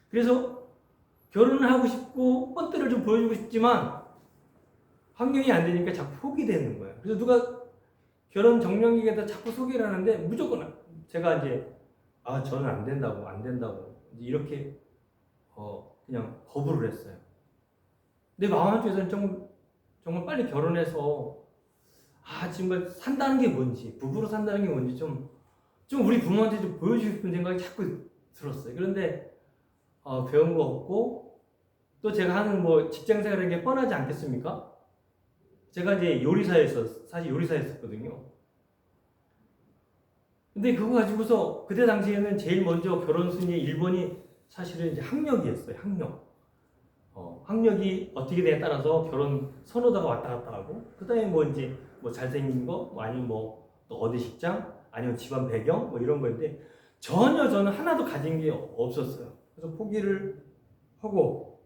그래서 결혼을 하고 싶고 뻔때를 좀 보여주고 싶지만 환경이 안 되니까 자꾸 포기되는 거예요. 그래서 누가 결혼 정년기에다 자꾸 소개를 하는데 무조건 제가 이제 저는 안 된다고 이렇게 그냥 거부를 했어요. 내 마음 한쪽에서는 정말 빨리 결혼해서 정말 산다는 게 뭔지, 부부로 산다는 게 뭔지 좀 우리 부모한테 좀 보여주고 싶은 생각이 자꾸 들었어요. 그런데 배운 거 없고 또 제가 하는 뭐 직장 생활이라는 게 뻔하지 않겠습니까? 제가 이제 사실 요리사였었거든요. 근데 그거 가지고서 그때 당시에는 제일 먼저 결혼 순위 1번이 사실은 이제 학력이었어요. 학력이 어떻게 되냐에 따라서 결혼 선호도가 왔다 갔다 하고, 그 다음에 뭐 이제 뭐 잘생긴 거, 아니면 뭐 또 어디 직장, 아니면 집안 배경, 뭐 이런 거인데 전혀 저는 하나도 가진 게 없었어요. 그래서 포기를 하고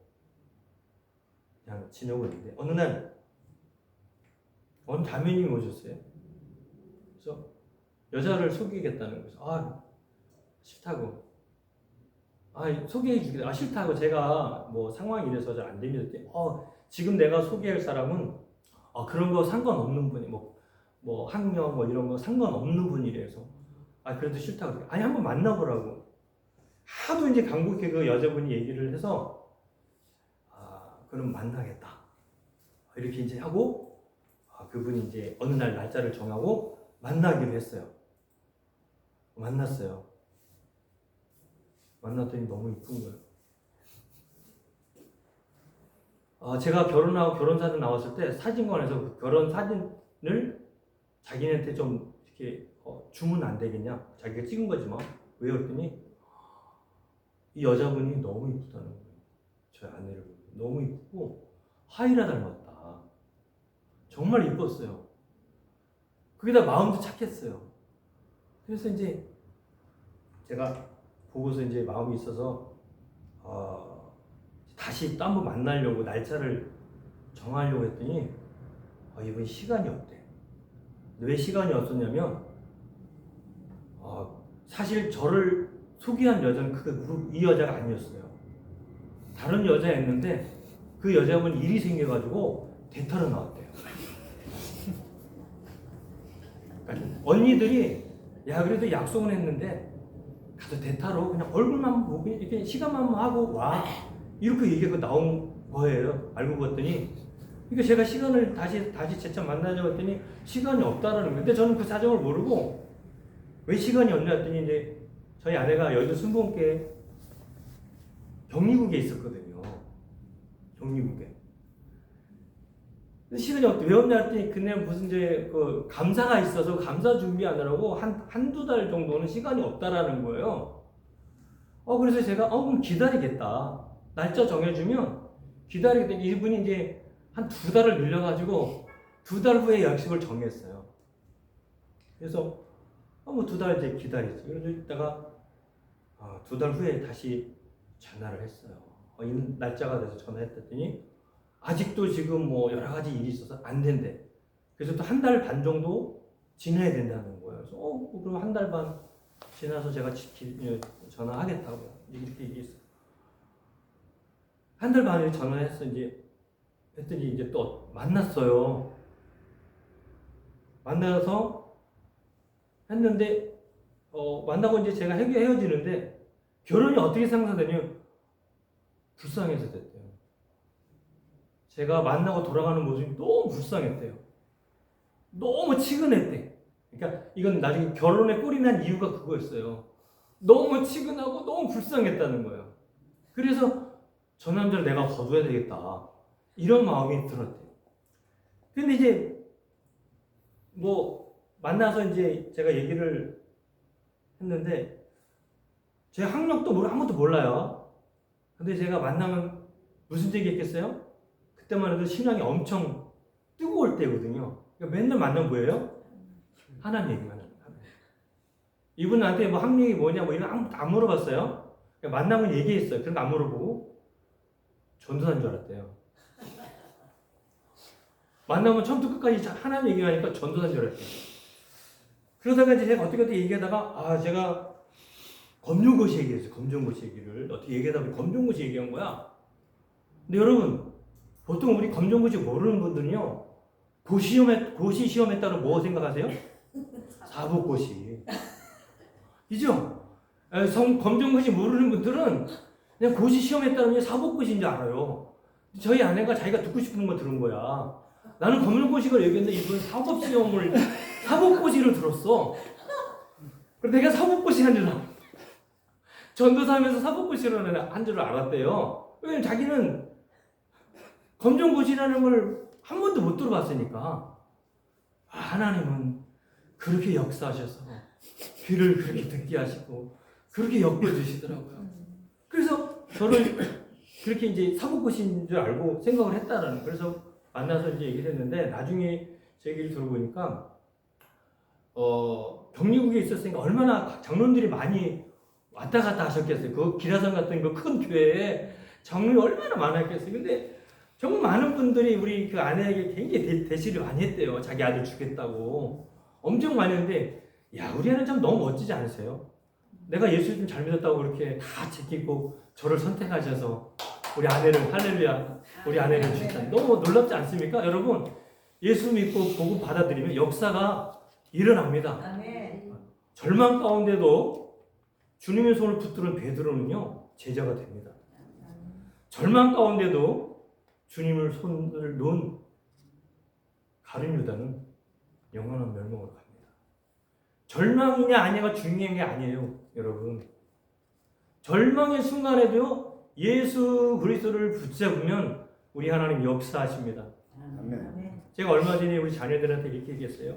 그냥 지내고 있는데 어느 날 어느 자매님이 오셨어요. 그래서 여자를 소개하겠다는 거죠. 싫다고. 소개해 주겠다. 싫다고. 제가 뭐 상황이 이래서 잘 안 됩니다. 지금 내가 소개할 사람은 그런 거 상관없는 분이 뭐 학력 뭐 이런 거 상관없는 분이래서 그래도 싫다고. 한번 만나보라고. 하도 이제 간곡히 그 여자분이 얘기를 해서 그럼 만나겠다. 이렇게 이제 하고 그분이 이제 어느 날 날짜를 정하고 만나기로 했어요. 만났어요. 만났더니 너무 이쁜 거예요. 제가 결혼하고 결혼사진 나왔을 때 사진관에서 그 결혼 사진을 자기네한테 좀 이렇게 주면 안 되겠냐? 자기가 찍은 거지만 왜 그랬더니 이 여자분이 너무 이쁘다는 거예요. 저희 아내를 보고 너무 이쁘고 하이라 닮았다. 정말 이뻤어요. 거기다 마음도 착했어요. 그래서 이제 제가 보고서 이제 마음이 있어서 다시 또 한번 만나려고 날짜를 정하려고 했더니 이분이 시간이 없대. 왜 시간이 없었냐면 사실 저를 소개한 여자는 이 여자가 아니었어요. 다른 여자였는데 그 여자분 일이 생겨가지고 대타로 나왔대요. 그러니까 언니들이 그래도 약속은 했는데 가서 대타로 그냥 얼굴만 보고 이렇게 시간만 하고 와 이렇게 얘기하고 나온 거예요. 알고 봤더니 그러니까 제가 시간을 다시 재차 만나자고 했더니 시간이 없다라는 거예요. 근데 저는 그 사정을 모르고 왜 시간이 없냐 했더니 이제 저희 아내가 여의도 순복음교회 경리국에 있었거든요. 경리국에. 시간이 왜 없냐 했더니 그날 무슨 이제 그 감사가 있어서 감사 준비하느라고 한두 달 정도는 시간이 없다라는 거예요. 그래서 제가 그럼 기다리겠다. 날짜 정해주면 기다리겠다. 이분이 이제 한 2달을 늘려가지고 2달 후에 약속을 정했어요. 그래서 뭐 2달 이제 기다렸어요. 그래서 이따가 2달 후에 다시 전화를 했어요. 이 날짜가 돼서 전화했더니 아직도 지금 뭐 여러 가지 일이 있어서 안 된대. 그래서 또 1달 반 정도 지나야 된다는 거예요. 그래서 그럼 1달 반 지나서 제가 전화하겠다고 이렇게 얘기했어요. 1달 반에 전화했어. 했더니 이제 또 만났어요. 만나서 했는데 만나고 이제 제가 헤어지는데 결혼이 어떻게 상상되냐면 불쌍해서 됐대요. 제가 만나고 돌아가는 모습이 너무 불쌍했대요. 너무 치근했대. 그러니까 이건 나중에 결혼에 꼴이 난 이유가 그거였어요. 너무 치근하고 너무 불쌍했다는 거예요. 그래서 저 남자를 내가 거둬야 되겠다. 이런 마음이 들었대요. 근데 이제 뭐 만나서 이제 제가 얘기를 했는데 제 학력도 아무것도 몰라요. 근데 제가 만나면 무슨 얘기 했겠어요? 그때만 해도 신앙이 엄청 그럴 때거든요. 그러니까 맨날 만나면 뭐예요? 하나님 얘기만 하는 거예요. 이분 나한테 뭐 학력이 뭐냐 뭐 이런 아무것도 안 물어봤어요. 그러니까 만나면 얘기했어요. 그런 거 안 물어보고 전도사인 줄 알았대요. 만나면 처음부터 끝까지 하나님 얘기하니까 전도사인 줄 알았대요. 그러다가 이제 제가 어떻게 얘기하다가 제가 검정고시 얘기했어요. 검정고시 얘기를 어떻게 얘기하다가 검정고시 얘기한 거야. 근데 여러분 보통 우리 검정고시 모르는 분들은요 고시 시험에 따라 뭐 생각하세요? 사법고시. 그죠? 검정고시 모르는 분들은 그냥 고시 시험에 따르면 사법고시인 줄 알아요. 저희 아내가 자기가 듣고 싶은 거 들은 거야. 나는 검정고시를 얘기했는데 이분 사법고시를 들었어. 그래서 내가 사법고시 한 줄 알아. 전도사하면서 사법고시를 한 줄 알았대요. 왜냐면 자기는 검정고시라는 걸 한 번도 못 들어봤으니까. 하나님은 그렇게 역사하셔서 귀를 그렇게 듣게 하시고 그렇게 엮어주시더라고요. 그래서 저를 그렇게 이제 사법고시인 줄 알고 생각을 했다라는. 그래서 만나서 이제 얘기를 했는데 나중에 제 얘기를 들어보니까 경리국에 있었으니까 얼마나 장로님들이 많이 왔다 갔다 하셨겠어요. 그 기라성 같은 그 큰 교회에 장로님이 얼마나 많았겠어요. 근데 정말 많은 분들이 우리 그 아내에게 굉장히 대시를 많이 했대요. 자기 아들 주겠다고. 엄청 많이 했는데 야 우리 아내 참 너무 멋지지 않으세요? 내가 예수 좀 잘 믿었다고 그렇게 다 제끼고 저를 선택하셔서 우리 아내를 할렐루야 우리 아내를 주셨다. 너무 놀랍지 않습니까? 여러분 예수 믿고 복음 받아들이면 역사가 일어납니다. 아멘. 절망 가운데도 주님의 손을 붙드는 베드로는요 제자가 됩니다. 절망 가운데도 주님을 손을 놓은 가룟 유다는 영원한 멸망으로 갑니다. 절망이냐 아니냐가 중요한 게 아니에요, 여러분. 절망의 순간에도 예수 그리스도를 붙잡으면 우리 하나님 역사하십니다. 아멘. 제가 얼마 전에 우리 자녀들한테 이렇게 얘기했어요.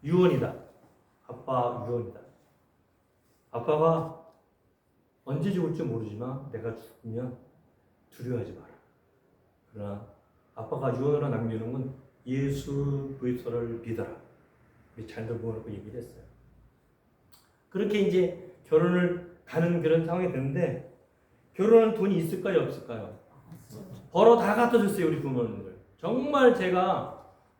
유언이다. 아빠 유언이다. 아빠가 언제 죽을지 모르지만 내가 죽으면 두려워하지 마라. 그러나 아빠가 유언으로 남기는 건 예수 그리스도를 믿어라. 우리 자녀들 모아놓고 얘기를 했어요. 그렇게 이제 결혼을 가는 그런 상황이 됐는데 결혼할 돈이 있을까요 없을까요? 벌어 다 갖다 줬어요 우리 부모님들. 정말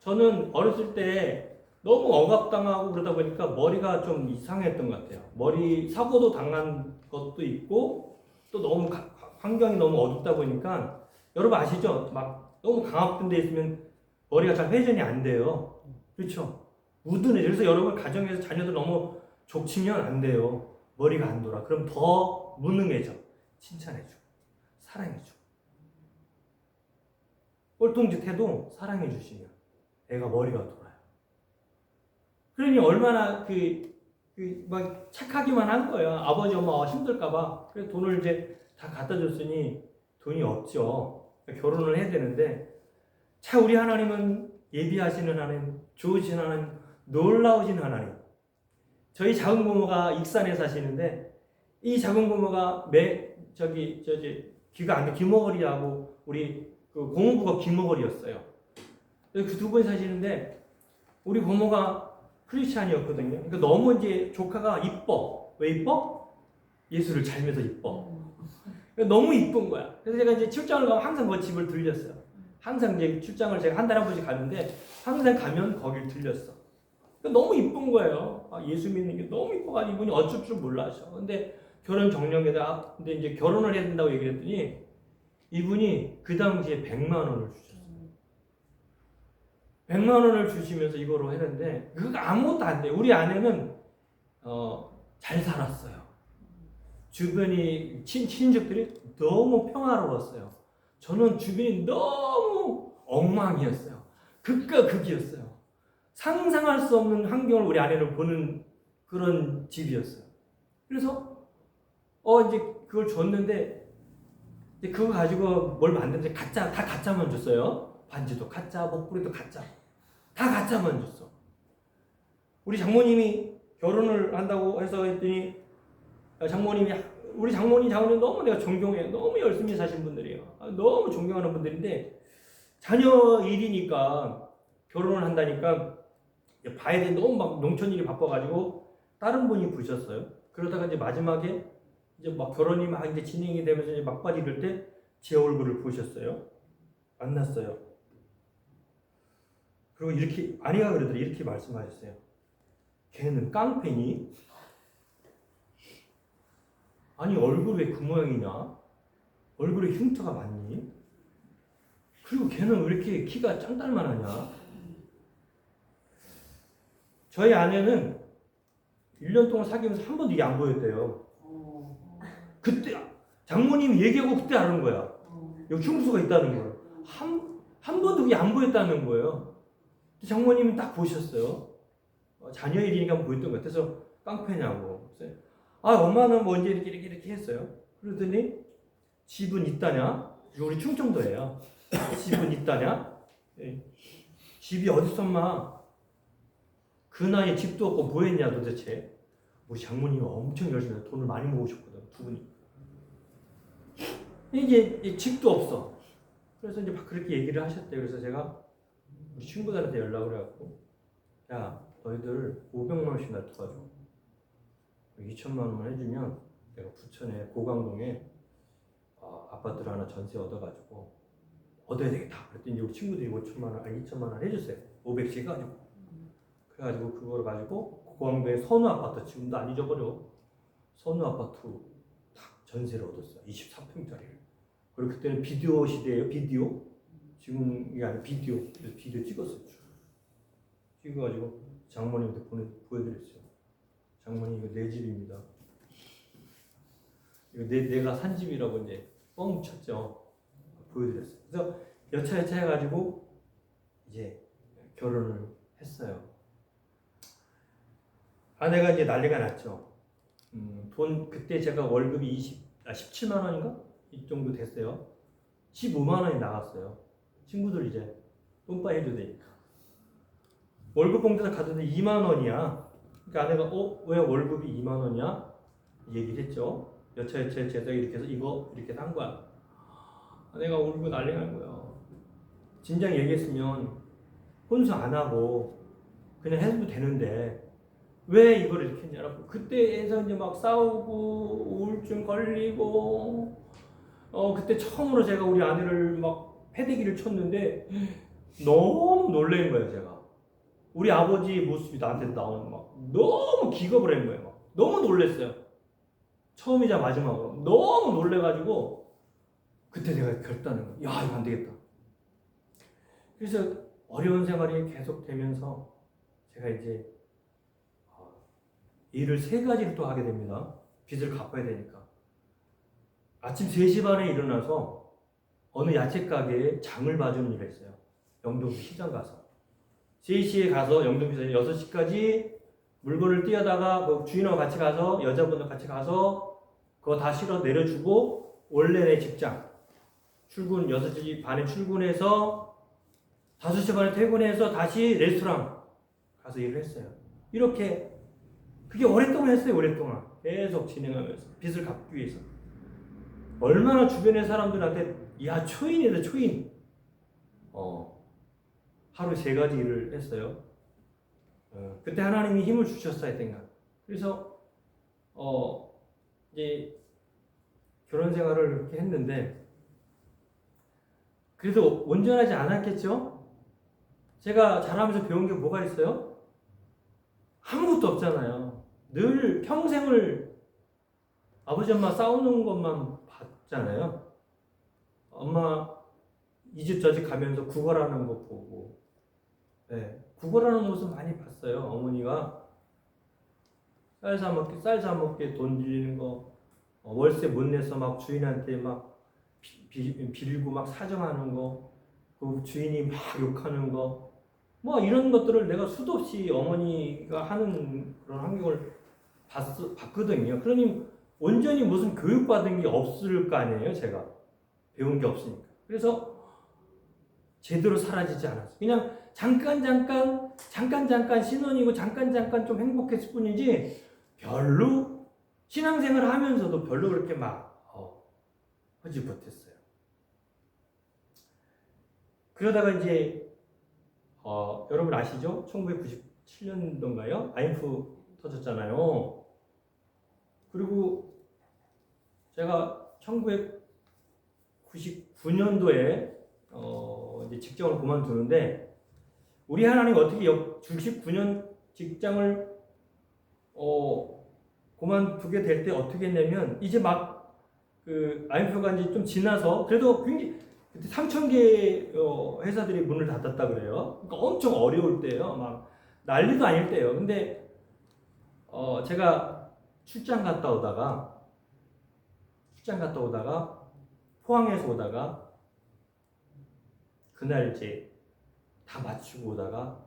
저는 어렸을 때 너무 억압당하고 그러다 보니까 머리가 좀 이상했던 것 같아요. 머리 사고도 당한 것도 있고 또 너무 환경이 너무 어둡다 보니까 여러분 아시죠? 막 너무 강압된 데 있으면 머리가 잘 회전이 안 돼요. 그렇죠? 우둔해져. 그래서 여러분 가정에서 자녀들 너무 족치면 안 돼요. 머리가 안 돌아. 그럼 더 무능해져. 칭찬해주고 사랑해주고 꼴통짓 해도 사랑해주시면 애가 머리가 돌아요. 그러니 얼마나 막 착하기만 한 거예요. 아버지 엄마가 힘들까봐. 그래서 돈을 이제 다 갖다 줬으니 돈이 없죠. 결혼을 해야 되는데 참 우리 하나님은 예비하시는 하나님, 좋으신 하나님, 놀라우신 하나님. 저희 작은 고모가 익산에 사시는데 이 작은 고모가 귀가 안 돼. 귀머거리하고 우리 그 고모부가 귀머거리였어요. 그 두 분이 사시는데 우리 고모가 크리스찬이었거든요. 그러니까 너무 이제 조카가 이뻐. 왜 이뻐? 예수를 잘 믿어서 이뻐. 너무 이쁜 거야. 그래서 제가 이제 출장을 가면 항상 그 집을 들렸어요. 항상 이제 출장을 제가 한 달에 한 번씩 가는데 항상 가면 거길 들렸어. 너무 이쁜 거예요. 예수 믿는 게 너무 이뻐가지고 이분이 어쩔 줄 몰라 하셔. 근데 결혼 정령에다 근데 이제 결혼을 해야 된다고 얘기를 했더니 이분이 그 당시에 100만 원을 주셨어요. 100만 원을 주시면서 이거로 했는데 그거 아무것도 안 돼. 우리 아내는 잘 살았어요. 주변이 친족들이 너무 평화로웠어요. 저는 주변이 너무 엉망이었어요. 극과 극이었어요. 상상할 수 없는 환경을 우리 아내는 보는 그런 집이었어요. 그래서 이제 그걸 줬는데 이제 그거 가지고 뭘 만드는지 다 가짜만 줬어요. 반지도 가짜, 목걸이도 가짜, 다 가짜만 줬어. 우리 장모님이 결혼을 한다고 해서 했더니 우리 장모님 너무 내가 존경해요. 너무 열심히 사신 분들이에요. 너무 존경하는 분들인데 자녀 일이니까 결혼을 한다니까 봐야 돼. 너무 막 농촌 일이 바빠가지고 다른 분이 부셨어요. 그러다가 이제 마지막에 이제 막 결혼이 막 이제 진행이 되면서 이제 막바지 이럴 때 제 얼굴을 보셨어요. 만났어요. 그리고 이렇게 아내가 그러더니 이렇게 말씀하셨어요. 걔는 깡패니? 아니 얼굴 왜 그 모양이냐? 얼굴에 흉터가 많니? 그리고 걔는 왜 이렇게 키가 짱딸만 하냐? 저희 아내는 1년 동안 사귀면서 한 번도 이게 안 보였대요. 그때 장모님이 얘기하고 그때 아는 거야. 여기 흉수가 있다는 걸. 한 번도 그게 안 보였다는 거예요. 장모님이 딱 보셨어요. 자녀 일이니까 보였던 것 같아서 깡패냐고. 아, 엄마는 뭐 이제 이렇게 했어요. 그러더니 집은 있다냐? 우리 충청도예요. 집은 있다냐? 집이 어딨어, 엄마? 그 나이에 집도 없고 뭐 했냐 도대체? 우리 장모님이 엄청 열심히 돈을 많이 모으셨거든, 두 분이. 이게 집도 없어. 그래서 이제 막 그렇게 얘기를 하셨대요. 그래서 제가 우리 친구들한테 연락을 해갖고, 야, 너희들 500만 원씩 나 도와줘. 2천만 원만 해주면 내가 부천에 고강동에 아파트를 하나 전세 얻어가지고 얻어야 되겠다. 그랬더니 우리 친구들이 5천만 원, 아니 2천만 원 해줬어요. 500씩 가지고. 그래가지고 그걸 가지고 고강동에 선우 아파트, 지금도 안 잊어버려. 선우 아파트 딱 전세를 얻었어요. 23평짜리를. 그리고 그때는 비디오 시대예요. 비디오. 지금이 아니라 비디오. 그래서 비디오 찍었어요. 찍어가지고 장모님한테 보여드렸어요. 장모님 이거 내 집입니다. 이거 내가 산 집이라고 이제 뻥 쳤죠. 보여드렸어요. 그래서 여차여차 해가지고 이제 결혼을 했어요. 아내가 이제 난리가 났죠. 돈 그때 제가 월급이 17만 원인가? 이 정도 됐어요. 15만 원이 나갔어요. 친구들 이제 똥빠 해줘야 되니까. 월급 봉투에다 가져도 2만 원이야. 그러니까 아내가 왜 월급이 2만 원이야? 얘기를 했죠. 여차여차 제가 이렇게 해서 이거 이렇게 산 거야. 아내가 울고 난리 난 거야. 진작 얘기했으면 혼수 안 하고 그냥 해도 되는데 왜 이걸 이렇게 했냐고. 그때에서 이제 막 싸우고 우울증 걸리고 그때 처음으로 제가 우리 아내를 막 패대기를 쳤는데 너무 놀란 거예요. 제가 우리 아버지 모습이 나한테 나오는 막 너무 기겁을 한 거예요. 막 너무 놀랐어요. 처음이자 마지막으로 너무 놀래가지고 그때 내가 결단한 거예요. 야, 이거 안 되겠다. 그래서 어려운 생활이 계속되면서 제가 이제 일을 3가지를 또 하게 됩니다. 빚을 갚아야 되니까. 아침 3시 반에 일어나서 어느 야채 가게에 장을 봐주는 일을 했어요. 영동시 시장 가서. 3시에 가서 영동시에서 6시까지 물건을 띄어다가 그 주인하고 같이 가서 여자분과 같이 가서 그거 다 실어 내려주고 원래 내 직장 출근 6시 반에 출근해서 5시 반에 퇴근해서 다시 레스토랑 가서 일을 했어요. 이렇게 그게 오랫동안 했어요. 오랫동안 계속 진행하면서 빚을 갚기 위해서. 얼마나 주변의 사람들한테 야, 초인이다 초인. 하루 3가지 일을 했어요. 그때 하나님이 힘을 주셨어야 된가. 그래서 이제 결혼 생활을 그렇게 했는데 그래도 온전하지 않았겠죠? 제가 자라면서 배운 게 뭐가 있어요? 아무것도 없잖아요. 늘 평생을 아버지 엄마 싸우는 것만 봤잖아요. 엄마 이 집 저 집 가면서 구걸하는 거 보고, 구걸하는 모습 많이 봤어요. 어머니가 쌀 사 먹게 돈 빌리는 거, 월세 못 내서 막 주인한테 막 빌고 막 사정하는 거, 그 주인이 막 욕하는 거, 뭐 이런 것들을 내가 수도 없이 어머니가 하는 그런 환경을 봤거든요. 그러니 온전히 무슨 교육받은 게 없을 거 아니에요. 제가 배운 게 없으니까. 그래서 제대로 사라지지 않았어요. 그냥 잠깐 신혼이고 잠깐 좀 행복했을 뿐이지 별로 신앙생활을 하면서도 별로 그렇게 막 하지 못했어요. 그러다가 이제 여러분 아시죠? 1997년도인가요? IMF 터졌잖아요. 그리고 제가 1999년도에 이제 직장을 그만두는데 우리 하나님 어떻게 99년 직장을 그만두게 될 때 어떻게 했냐면 이제 막 그 IMF가 이제 좀 지나서 그래도 굉장히 그때 3,000개 회사들이 문을 닫았다 그래요. 그러니까 엄청 어려울 때예요. 막 난리도 아닐 때예요. 근데 제가 출장 갔다 오다가 포항에서 오다가 그날 이제 다 마치고 오다가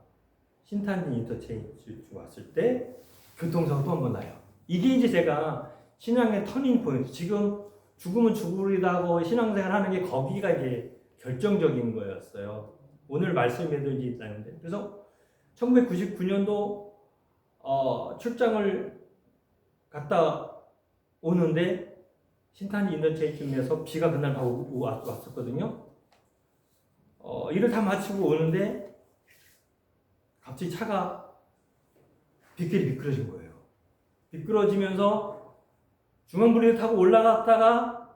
신탄진 인터체인지 왔을 때 교통사고 또 한 번 나요. 이게 이제 제가 신앙의 터닝 포인트. 지금 죽으면 죽으리다고 신앙생활 하는 게 거기가 이제 결정적인 거였어요. 오늘 말씀에도 이제 있다는데. 그래서 1999년도 출장을 갔다 오는데 신탄진 인터체인지에서 비가 그날 바로 왔었거든요. 일을 다 마치고 오는데 갑자기 차가 미끄러진 거예요. 미끄러지면서 중앙분리를 타고 올라갔다가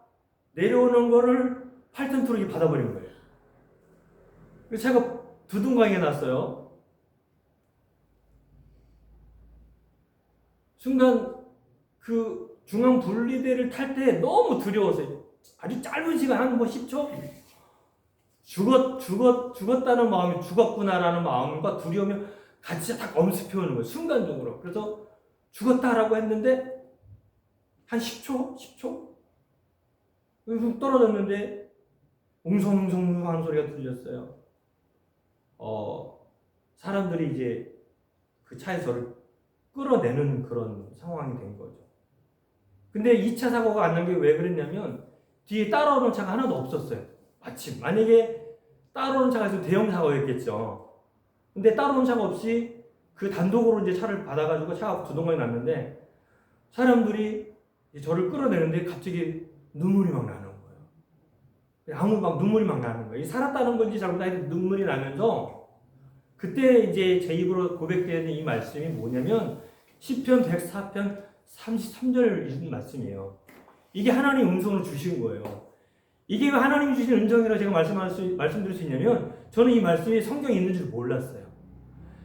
내려오는 거를 8톤 트럭이 받아버린 거예요. 그래서 차가 두둥강에 났어요. 순간 그 중앙분리대를 탈 때 너무 두려웠어요. 아주 짧은 시간 한 10초? 죽었다는 마음이 죽었구나라는 마음과 두려움이 같이 딱 엄습해 오는 거예요. 순간적으로. 그래서 죽었다라고 했는데 한 10초? 훅 떨어졌는데 웅성웅성 하는 소리가 들렸어요. 사람들이 이제 그 차에서 저를 끌어내는 그런 상황이 된 거죠. 근데 2차 사고가 안 난 게 왜 그랬냐면 뒤에 따라오는 차가 하나도 없었어요. 마침 만약에 따라오는 차가 있으면 대형 사고였겠죠. 근데 따라오는 차가 없이 그 단독으로 이제 차를 받아가지고 차가 두동강이 났는데 사람들이 저를 끌어내는데 갑자기 눈물이 막 나는 거예요. 막 눈물이 막 나는 거예요. 살았다는 건지 잘못하는데 눈물이 나면서 그때 이제 제 입으로 고백되는 이 말씀이 뭐냐면 시편 104편 33절 말씀이에요. 이게 하나님 음성으로 주신 거예요. 이게 왜 하나님이 주신 음성이라고 제가 말씀드릴 수 있냐면 저는 이 말씀이 성경에 있는 줄 몰랐어요.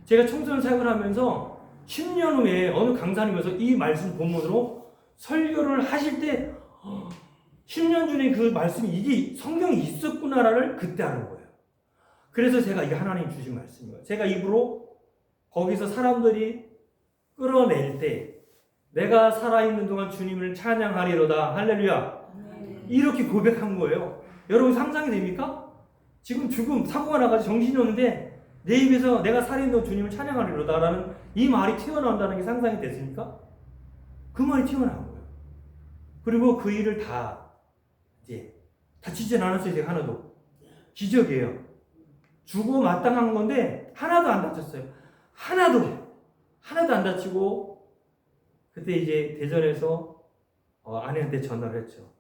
제가 청소년 사역을 하면서 10년 후에 어느 강사님께서 이 말씀 본문으로 설교를 하실 때 10년 전에 그 말씀이 이게 성경에 있었구나를 그때 아는 거예요. 그래서 제가 이게 하나님 주신 말씀이에요. 제가 입으로 거기서 사람들이 끌어낼 때 내가 살아있는 동안 주님을 찬양하리로다. 할렐루야. 이렇게 고백한 거예요. 여러분 상상이 됩니까? 지금 사고가 나가지고 정신이 없는데 내 입에서 내가 살아있는 동안 주님을 찬양하리로다 라는 이 말이 튀어나온다는 게 상상이 됐습니까? 그 말이 튀어나온 거예요. 그리고 그 일을 다 이제 다치진 않았어요. 제가 하나도. 기적이에요. 주고 마땅한 건데 하나도 안 다쳤어요. 하나도 안 다치고 그때 이제 대전에서 아내한테 전화를 했죠.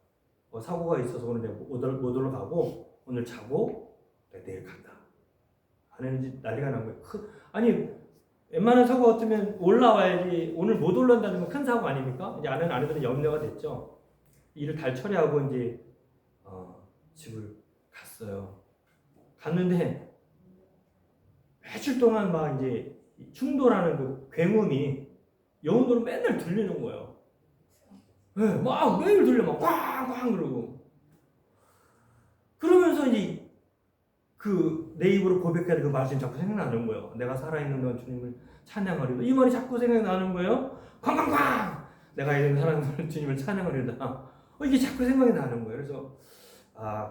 사고가 있어서 오늘 내가 못 올라가고 오늘 자고 내일 간다. 아내는 이제 난리가 난 거예요. 아니 웬만한 사고 같으면 올라와야지. 오늘 못 올라온다는 건 큰 사고 아닙니까? 이제 아내들은 염려가 됐죠. 일을 잘 처리하고 이제 집을 갔어요. 갔는데 며칠 동안 막 이제 충돌하는 그 굉음이 영혼으로 맨날 들리는 거예요. 네, 막 매일 들려 막 꽝꽝 그러고. 그러면서 이제 내 입으로 고백해야 될 그 말씀이 자꾸 생각나는 거예요. 내가 살아있는 동안 주님을 찬양하리다. 이 말이 자꾸 생각나는 거예요. 쾅쾅쾅! 내가 이런 사람들 주님을 찬양하리다. 이게 자꾸 생각이 나는 거예요. 그래서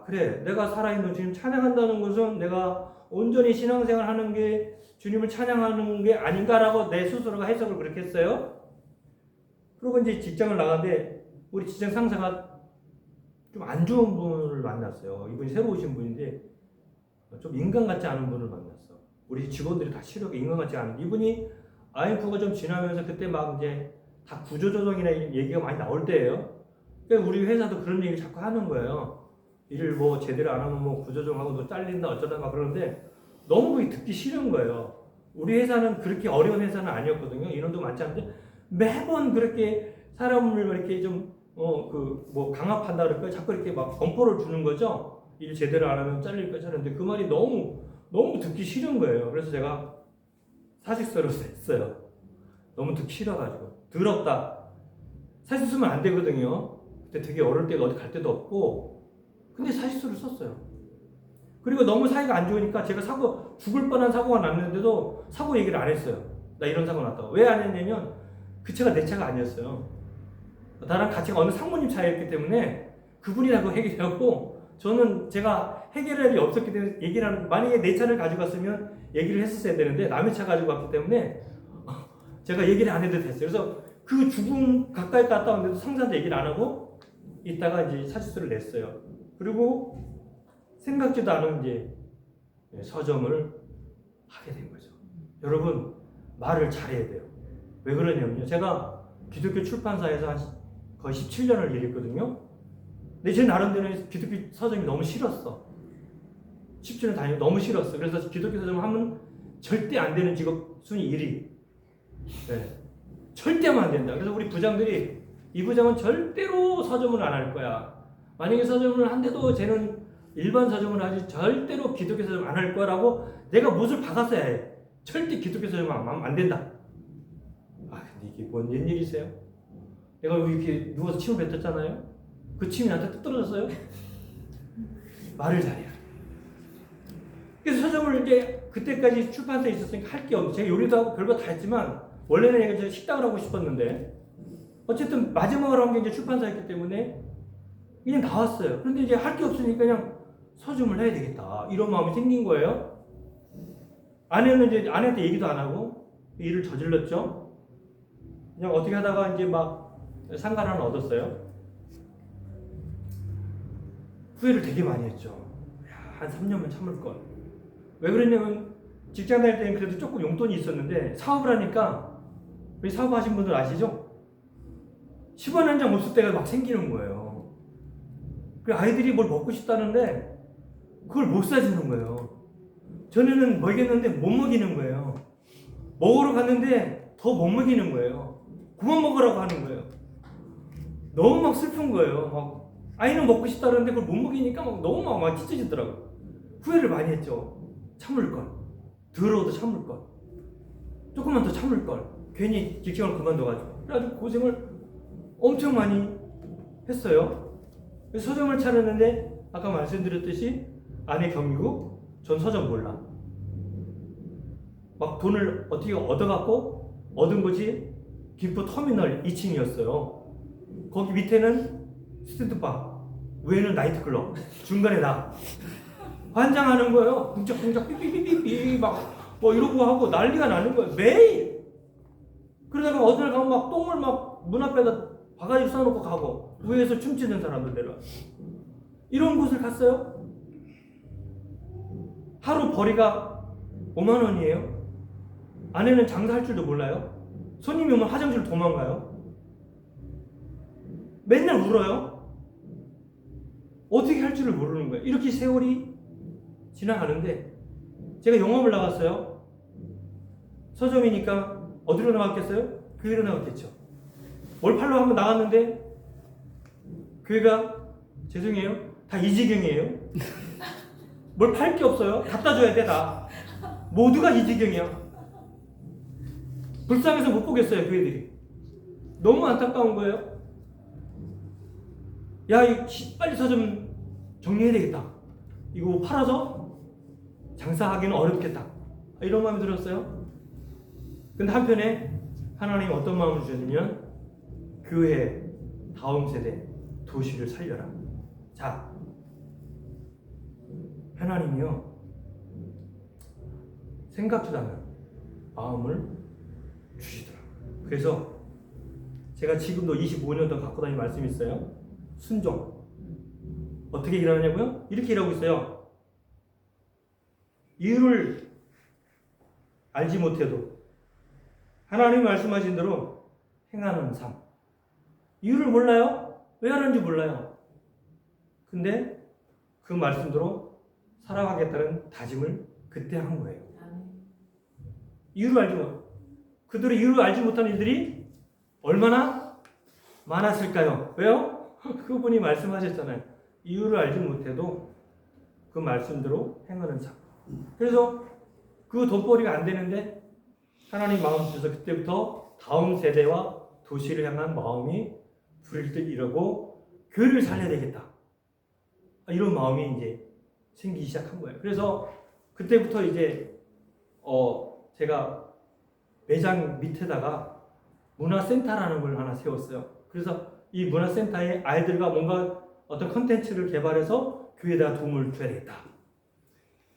그래, 내가 살아있는 주님 찬양한다는 것은 내가 온전히 신앙생활 하는 게 주님을 찬양하는 게 아닌가라고 내 스스로가 해석을 그렇게 했어요. 그리고 이제 직장을 나갔는데 우리 직장 상사가 좀 안 좋은 분을 만났어요. 이분이 새로 오신 분인데 좀 인간 같지 않은 분을 만났어. 우리 직원들이 다 싫어하게 인간 같지 않은. 이분이 IMF가 좀 지나면서 그때 막 이제 다 구조조정이나 얘기가 많이 나올 때예요. 그러니까 우리 회사도 그런 얘기 자꾸 하는 거예요. 일을 뭐 제대로 안 하면 뭐 구조조정하고 너 잘린다 어쩌다 막 그러는데 너무 그게 듣기 싫은 거예요. 우리 회사는 그렇게 어려운 회사는 아니었거든요. 인원도 많지 않은데 매번 그렇게 사람을 이렇게 좀 강압한다 그럴까요? 자꾸 이렇게 막 엄포를 주는 거죠. 일 제대로 안 하면 잘릴 거지 하는데 그 말이 너무 듣기 싫은 거예요. 그래서 제가 사직서를 냈어요. 너무 듣기 싫어가지고 더럽다. 사실 쓰면 안 되거든요. 그때 되게 어릴 때가 어디 갈 데도 없고 근데 사직서를 썼어요. 그리고 너무 사이가 안 좋으니까 제가 죽을 뻔한 사고가 났는데도 사고 얘기를 안 했어요. 나 이런 사고 났다고. 왜 안 했냐면 그 차가 내 차가 아니었어요. 나랑 같이 어느 상무님 차였기 때문에 그분이라고 해결하고 저는 제가 해결할 일이 없었기 때문에 얘기를 하는, 만약에 내 차를 가져갔으면 얘기를 했었어야 되는데 남의 차 가지고 왔기 때문에 제가 얘기를 안 해도 됐어요. 그래서 그 죽음 가까이 갔다 왔는데도 상사한테 얘기를 안 하고 이따가 이제 사직서를 냈어요. 그리고 생각지도 않은 이제 서점을 하게 된 거죠. 여러분 말을 잘해야 돼요. 왜 그러냐면요. 제가 기독교 출판사에서 한 거의 17년을 일했거든요. 근데 제 나름대로는 기독교 서점이 너무 싫었어. 17년 다니고 너무 싫었어. 그래서 기독교 서점 하면 절대 안 되는 직업 순위 1위. 네. 절대 하면 안 된다. 그래서 우리 부장들이 이 부장은 절대로 서점을 안 할 거야. 만약에 서점을 한데도 쟤는 일반 서점을 하지 절대로 기독교 서점 안 할 거라고 내가 못을 박았어야 해. 절대 기독교 서점 안 된다. 아 근데 이게 뭔 웬일이세요? 내가 여기 이렇게 누워서 침을 뱉었잖아요. 그 침이 나한테 뚝 떨어졌어요. 말을 잘해야 돼. 그래서 서점을 이제 그때까지 출판사에 있었으니까 할 게 없는데 제가 요리도 하고 별거 다 했지만 원래는 내가 식당을 하고 싶었는데 어쨌든 마지막으로 한 게 이제 출판사였기 때문에 그냥 나왔어요. 그런데 이제 할 게 없으니까 그냥 서점을 해야 되겠다 이런 마음이 생긴 거예요. 아내는 이제 아내한테 얘기도 안 하고 일을 저질렀죠. 그냥 어떻게 하다가 이제 막 상가를 하나 얻었어요. 후회를 되게 많이 했죠. 야, 한 3년만 참을 걸. 왜 그랬냐면 직장 다닐 때는 그래도 조금 용돈이 있었는데 사업을 하니까 우리 사업하신 분들 아시죠? 10원 한 장 없을 때가 막 생기는 거예요. 그 아이들이 뭘 먹고 싶다는데 그걸 못 사주는 거예요. 전에는 먹였는데 못 먹이는 거예요. 먹으러 갔는데 더 못 먹이는 거예요. 그만 먹으라고 하는 거예요. 너무 막 슬픈 거예요. 막 아이는 먹고 싶다는데 그걸 못 먹이니까 막 너무 막 찢어지더라고요. 후회를 많이 했죠. 참을 걸. 더러워도 참을 걸. 조금만 더 참을 걸. 괜히 직장을 그만둬가지고. 그래가지고 고생을 엄청 많이 했어요. 서점을 차렸는데 아까 말씀드렸듯이 아내 경이고 전 서점 몰라. 막 돈을 어떻게 얻어갖고 얻은 곳이 김포 터미널 2층이었어요. 거기 밑에는 스탠드바, 위에는 나이트클럽, 중간에 나. 환장하는 거예요. 쿵짝쿵짝 삐삐삐삐삐 막 뭐 이러고 하고 난리가 나는 거예요. 매일. 그러다가 어딜 가면 막 똥을 막 문 앞에다 바가지 써놓고 가고 위에서 춤추는 사람들 내려. 이런 곳을 갔어요. 하루 벌이가 5만 원이에요. 아내는 장사할 줄도 몰라요. 손님이 오면 화장실 도망가요. 맨날 울어요. 어떻게 할 줄을 모르는 거예요. 이렇게 세월이 지나가는데 제가 영업을 나갔어요. 서점이니까 어디로 나갔겠어요? 교회로 나갔겠죠. 뭘 팔러 한번 나갔는데 교회가 죄송해요. 다 이 지경이에요. 뭘 팔 게 없어요. 갖다 줘야 돼 다. 모두가 이 지경이야. 불쌍해서 못 보겠어요 교회들이. 너무 안타까운 거예요. 야, 이 빨리 서점 정리해야 되겠다. 이거 팔아서 장사하기는 어렵겠다. 이런 마음이 들었어요. 근데 한편에 하나님이 어떤 마음을 주셨냐면 교회 다음 세대 도시를 살려라. 자, 하나님이요 생각지도 않은 마음을 주시더라고요. 그래서 제가 지금도 25년 더 갖고 다니는 말씀이 있어요. 순종. 어떻게 일하느냐고요? 이렇게 일하고 있어요. 이유를 알지 못해도 하나님이 말씀하신 대로 행하는 삶. 이유를 몰라요? 왜 하는지 몰라요. 근데 그 말씀대로 살아가겠다는 다짐을 그때 한 거예요. 아멘. 이유를 알지 못. 그들의 이유를 알지 못하는 이들이 얼마나 많았을까요? 왜요? 그분이 말씀하셨잖아요. 이유를 알지 못해도 그 말씀대로 행하는 자. 그래서 그 돈벌이가 안 되는데 하나님 마음 주셔서 그때부터 다음 세대와 도시를 향한 마음이 불일 듯 이러고 교회를 살려야 되겠다. 이런 마음이 이제 생기기 시작한 거예요. 그래서 그때부터 이제 제가 매장 밑에다가 문화센터라는 걸 하나 세웠어요. 그래서 이 문화센터에 아이들과 뭔가 어떤 컨텐츠를 개발해서 교회에다가 도움을 줘야 되겠다.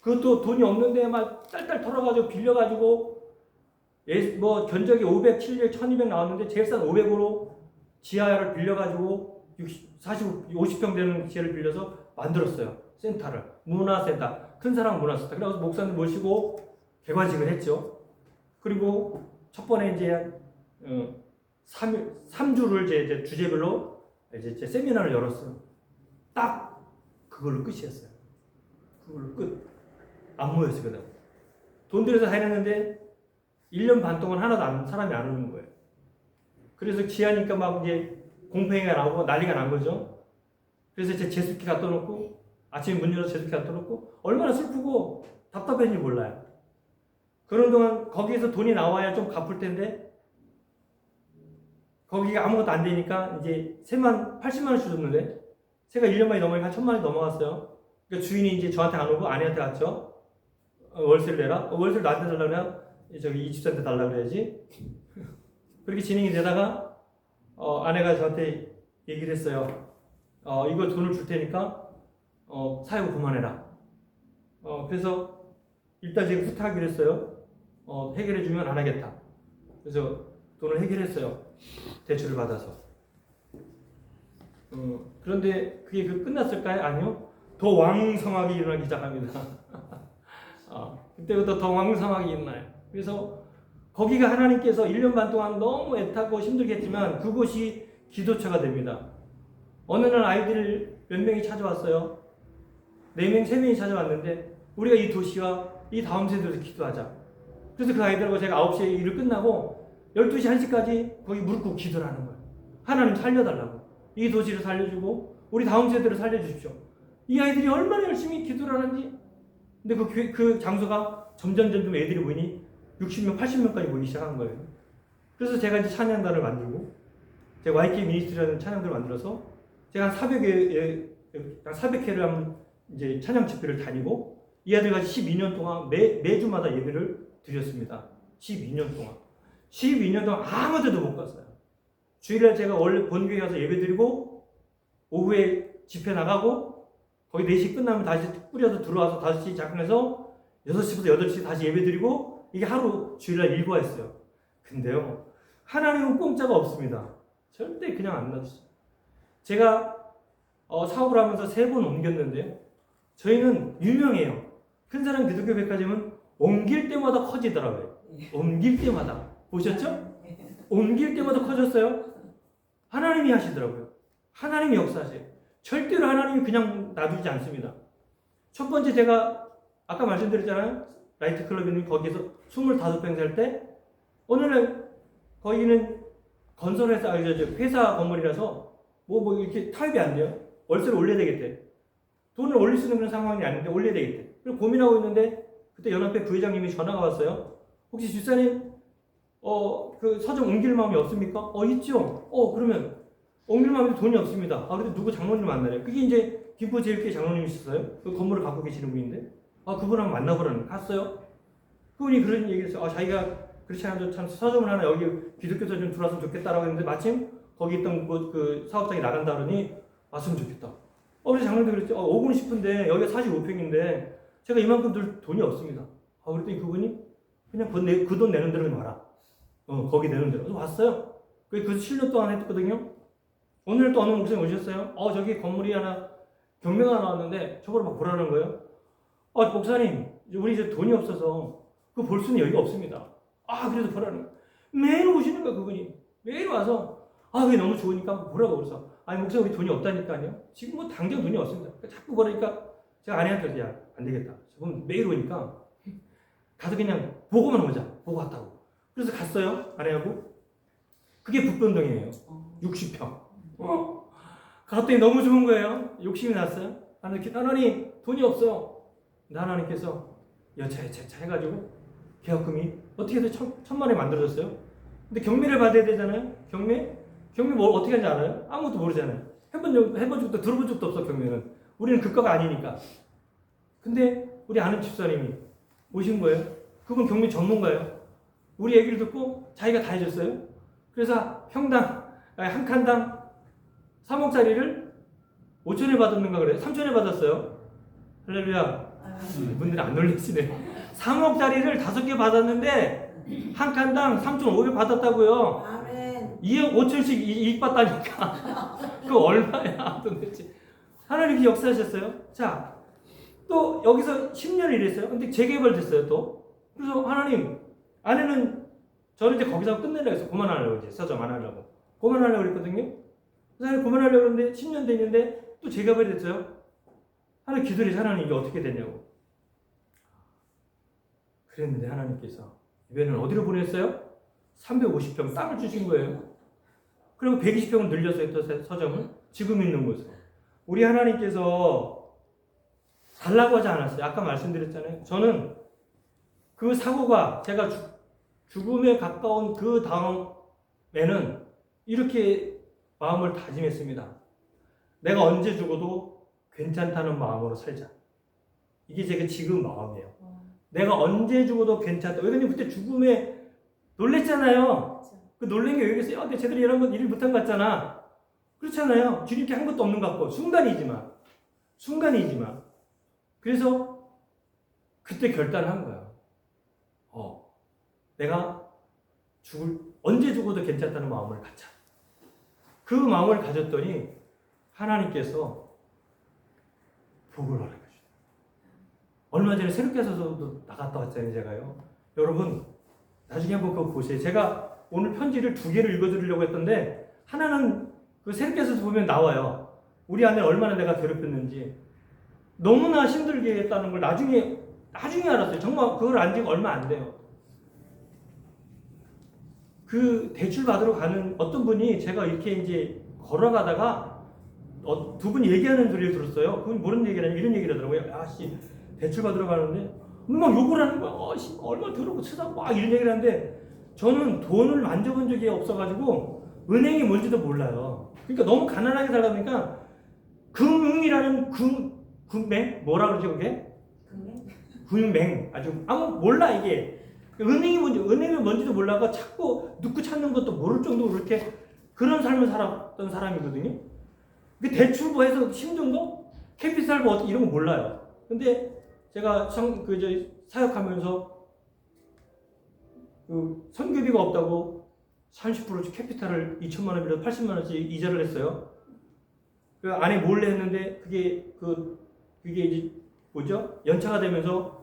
그것도 돈이 없는데 막 딸딸 털어가지고 빌려가지고 뭐 견적이 500, 700, 1200 나왔는데 제일 싼 500으로 지하를 빌려가지고 50평 되는 지하를 빌려서 만들었어요. 센터를. 문화센터. 큰 사람 문화센터. 그래서 목사님 모시고 개관식을 했죠. 그리고 첫 번에 이제 3주를 이제 주제별로 이제 세미나를 열었어요. 딱 그걸로 끝이었어요. 그걸로 끝. 안 모였어요. 돈 들여서 해냈는데 1년 반 동안 하나도 사람이 안 오는 거예요. 그래서 지하니까 막 이제 공팽이가 나오고 난리가 난 거죠. 그래서 이제 제습기 갖다 놓고 아침에 문 열어서 제습기 갖다 놓고 얼마나 슬프고 답답했는지 몰라요. 그런 동안 거기에서 돈이 나와야 좀 갚을 텐데 거기가 아무것도 안 되니까 이제 세만 80만 원씩 줬는데 새가 1년 만에 넘어가니까 1000만 원이 넘어갔어요. 그러니까 주인이 이제 저한테 안 오고 아내한테 갔죠. 월세를 내라. 월세를 나한테 달라고 그래야 저기 이 집사한테 달라고 그래야지. 그렇게 진행이 되다가 아내가 저한테 얘기를 했어요. 이거 돈을 줄 테니까 사용 그만해라. 그래서 일단 제가 후퇴하기로 했어요. 해결해 주면 안 하겠다. 그래서 돈을 해결했어요. 대출을 받아서. 그런데 그게 끝났을까요? 아니요. 더 왕성하게 일어나기 시작합니다. 그때부터 더 왕성하게 일어나요. 그래서 거기가 하나님께서 1년 반 동안 너무 애타고 힘들게 했지만 그곳이 기도처가 됩니다. 어느 날 아이들 몇 명이 찾아왔어요. 4명, 3명이 찾아왔는데 우리가 이 도시와 이 다음 세대에서 기도하자. 그래서 그 아이들하고 제가 9시에 일을 끝나고 12시, 1시까지 거기 무릎 꿇고 기도를 하는 거예요. 하나님 살려달라고. 이 도시를 살려주고 우리 다음 세대를 살려주십시오. 이 아이들이 얼마나 열심히 기도를 하는지. 근데 그 장소가 점점 애들이 모이니 60명, 80명까지 모이기 시작한 거예요. 그래서 제가 이제 찬양단을 만들고 제가 YK 미니스트리라는 찬양단을 만들어서 제가 한 400회를 한번 이제 찬양 집회를 다니고 이 아이들과 12년 동안 매주마다 예배를 드렸습니다. 12년 동안. 12년 동안 아무 데도 못 갔어요. 주일날 제가 원래 본교회 가서 예배 드리고 오후에 집회 나가고 거기 4시 끝나면 다시 뿌려서 들어와서 5시 작정해서 6시부터 8시 다시 예배 드리고 이게 하루 주일날 일과였어요. 근데요. 하나님은 공짜가 없습니다. 절대 그냥 안 놔주세요. 제가 사업을 하면서 3번 옮겼는데요. 저희는 유명해요. 큰 사람 기독교 백화점은 옮길 때마다 커지더라고요. 옮길 때마다. 보셨죠? 옮길 때마다 커졌어요. 하나님이 하시더라고요. 하나님이 역사하세요. 절대로 하나님이 그냥 놔두지 않습니다. 첫 번째 제가 아까 말씀드렸잖아요. 라이트 클럽 있는 거기에서 25평 살 때 어느 날 거기는 건설회사, 회사 건물이라서 뭐 이렇게 타입이 안 돼요. 월세를 올려야 되겠대. 돈을 올릴 수 있는 그런 상황이 아닌데 올려야 되겠대. 그래서 고민하고 있는데 그때 연합회 부회장님이 전화가 왔어요. 혹시 집사님 그 서점 옮길 마음이 없습니까? 있죠. 그러면 옮길 마음이 돈이 없습니다. 근데 누구 장로님 만나래요. 그게 이제 김포제일교회 장로님이셨어요. 그 건물을 갖고 계시는 분인데 그분 한번 만나보라는 갔어요. 그분이 그런 얘기를 했어요. 자기가 그렇지 않아도 참 서점을 하나 여기 기독교 서점 들어왔으면 좋겠다라고 했는데 마침 거기 있던 그 사업장이 나간다 그러니 왔으면 좋겠다. 그래서 장로님도 그랬죠. 오고는 싶은데 여기가 45평인데 제가 이만큼 들 돈이 없습니다. 그랬더니 그분이 그냥 그 돈 내는 대로 와라. 거기 내는 대로. 그래서 왔어요. 그 7년 동안 했거든요. 오늘 또 어느 목사님 오셨어요. 저기 건물이 하나 경매가 나왔는데 저걸 막 보라는 거예요. 목사님, 우리 이제 돈이 없어서 그거 볼 수는 여기가 없습니다. 그래도 보라는 거예요. 매일 오시는 거예요, 그분이. 매일 와서 그게 너무 좋으니까 보라고. 그래서 목사님 우리 돈이 없다니까요. 지금 뭐 당장 돈이 없습니다. 자꾸 그러니까 제가 아내한테 야, 안 되겠다. 저분 매일 오니까 가서 그냥 보고만 오자. 보고 왔다고. 그래서 갔어요. 아내하고. 그게 북변동이에요. 60평. 갔더니 너무 좋은 거예요. 욕심이 났어요. 하나님 돈이 없어요. 근데 하나님께서 여차여차 해가지고 계약금이 어떻게 해서 1,000만 원이 만들어졌어요. 근데 경매를 받아야 되잖아요. 경매 뭘 어떻게 하는지 알아요? 아무것도 모르잖아요. 해본 적도 들어본 적도 없어. 경매는 우리는 그과가 아니니까. 근데 우리 아는 집사님이 오신 거예요. 그분 경매 전문가예요. 우리 얘기를 듣고 자기가 다 해줬어요. 그래서 한 칸당 3억짜리를 5천에 받았는가 그래요. 3천에 받았어요. 할렐루야. 이분들이 안 놀라시네. 3억짜리를 5개 받았는데 한 칸당 3,500 받았다고요. 아멘. 2억 5천씩 이익 받다니까. 그거 얼마야 도대체. 하나님이 역사하셨어요. 자, 또 여기서 10년을 일했어요. 근데 재개발됐어요 또. 그래서 하나님, 아내는 저는 이제 거기서 끝내려고 해서 그만하려고 이제 서점 안 하려고. 그만하려고 그랬거든요. 그래서 그만하려고 했는데 10년 됐는데 또 재개발이 됐어요. 하나님 기도를 해서 하나님 이게 어떻게 되냐고. 그랬는데 하나님께서 이번에는 어디로 보냈어요? 350평 땅을 주신 거예요. 그리고 120평을 늘렸어요. 또 서점을. 지금 있는 곳으로. 우리 하나님께서 달라고 하지 않았어요. 아까 말씀드렸잖아요. 저는 그 사고가 제가 죽음에 가까운 그 다음에는 이렇게 마음을 다짐했습니다. 내가 언제 죽어도 괜찮다는 마음으로 살자. 이게 제가 지금 마음이에요. 내가 언제 죽어도 괜찮다. 왜냐면 그때 죽음에 놀랬잖아요. 그 놀란 게 왜 그랬어요? 근데 제대로 이런 건 일을 못한 것 같잖아. 그렇잖아요. 주님께 한 것도 없는 것 같고. 순간이지만. 그래서 그때 결단을 한 거야. 내가 언제 죽어도 괜찮다는 마음을 갖자. 그 마음을 가졌더니 하나님께서 복을 허락해 주셨어요. 얼마 전에 새롭게 서서도 나갔다 왔잖아요, 제가요. 여러분, 나중에 한번 그거 보세요. 제가 오늘 편지를 2개를 읽어드리려고 했던데, 하나는 그 새롭게 서서 보면 나와요. 우리 아내를 얼마나 내가 괴롭혔는지. 너무나 힘들게 했다는 걸 나중에 알았어요. 정말 그걸 안 지고 얼마 안 돼요. 그 대출 받으러 가는 어떤 분이 제가 이렇게 이제 걸어가다가 두 분이 얘기하는 소리를 들었어요. 그분이 모르는 얘기를 하냐면 이런 얘기를 하더라고요. 아씨, 대출 받으러 가는데 막 욕을 하는 거야. 얼마 들어오고 치다고 막 이런 얘기를 하는데 저는 돈을 만져본 적이 없어가지고 은행이 뭔지도 몰라요. 그러니까 너무 가난하게 살다 보니까 금융이라는 금맹? 뭐라 그러지 그게? 금맹. 아무 몰라 이게. 은행이 뭔지도 몰라가 자꾸 눕고 찾는 것도 모를 정도로 그렇게 그런 삶을 살았던 사람이거든요. 그 대출부 해서 힘든거? 캐피탈부 어떻게 이런 거 몰라요. 근데 제가 사역하면서 그 선교비가 없다고 30% 캐피탈을 2천만 원 빌려 80만 원씩 이자를 했어요. 그 안에 몰래 했는데 그게 이제 뭐죠? 연차가 되면서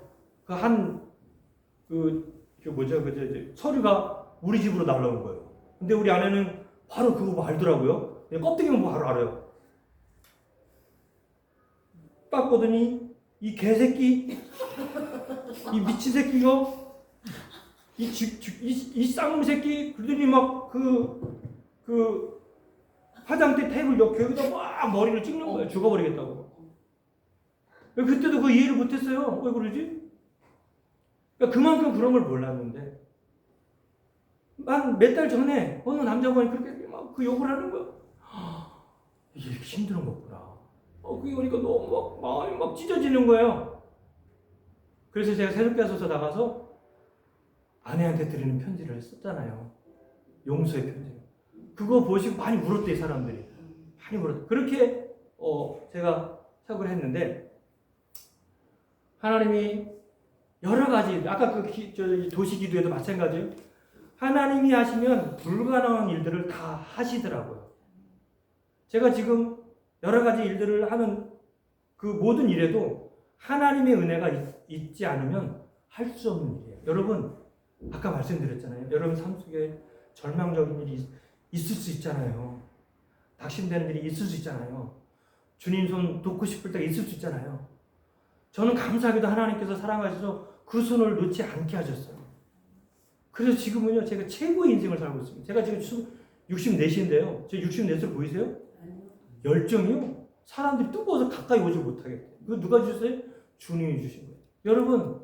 서류가 우리 집으로 날라온 거예요. 근데 우리 아내는 바로 그거 알더라고요. 껍데기만 바로 알아요. 딱 보더니 이 개새끼, 이 미친 새끼가, 이 쌍놈 새끼, 그러더니 막 화장대 테이블 여기다 막 머리를 찍는 거예요. 죽어버리겠다고. 그때도 그 이해를 못했어요. 왜 그러지? 그러니까 그만큼 그런 걸 몰랐는데 한 몇 달 전에 어느 남자분이 그렇게 막 그 욕을 하는 거야. 이게 이렇게 힘든 거구나. 그게 그러니까 너무 마음이 막 찢어지는 거예요. 그래서 제가 새롭게 하소서 나가서 아내한테 드리는 편지를 썼잖아요. 용서의 편지. 그거 보시고 많이 울었대, 사람들이. 많이 울었대. 그렇게 제가 사역을 했는데 하나님이 여러 가지, 아까 도시 기도에도 마찬가지예요. 하나님이 하시면 불가능한 일들을 다 하시더라고요. 제가 지금 여러 가지 일들을 하는 그 모든 일에도 하나님의 은혜가 있지 않으면 할 수 없는 일이에요. 여러분, 아까 말씀드렸잖아요. 여러분 삶 속에 절망적인 일이 있을 수 있잖아요. 낙심되는 일이 있을 수 있잖아요. 주님 손 놓고 싶을 때가 있을 수 있잖아요. 저는 감사하게도 하나님께서 사랑하셔서 그 손을 놓지 않게 하셨어요. 그래서 지금은요, 제가 최고의 인생을 살고 있습니다. 제가 지금 64인데요. 제 64살 보이세요? 열정이요. 사람들이 뜨거워서 가까이 오지 못하겠대요. 그거 누가 주셨어요? 주님이 주신 거예요. 여러분,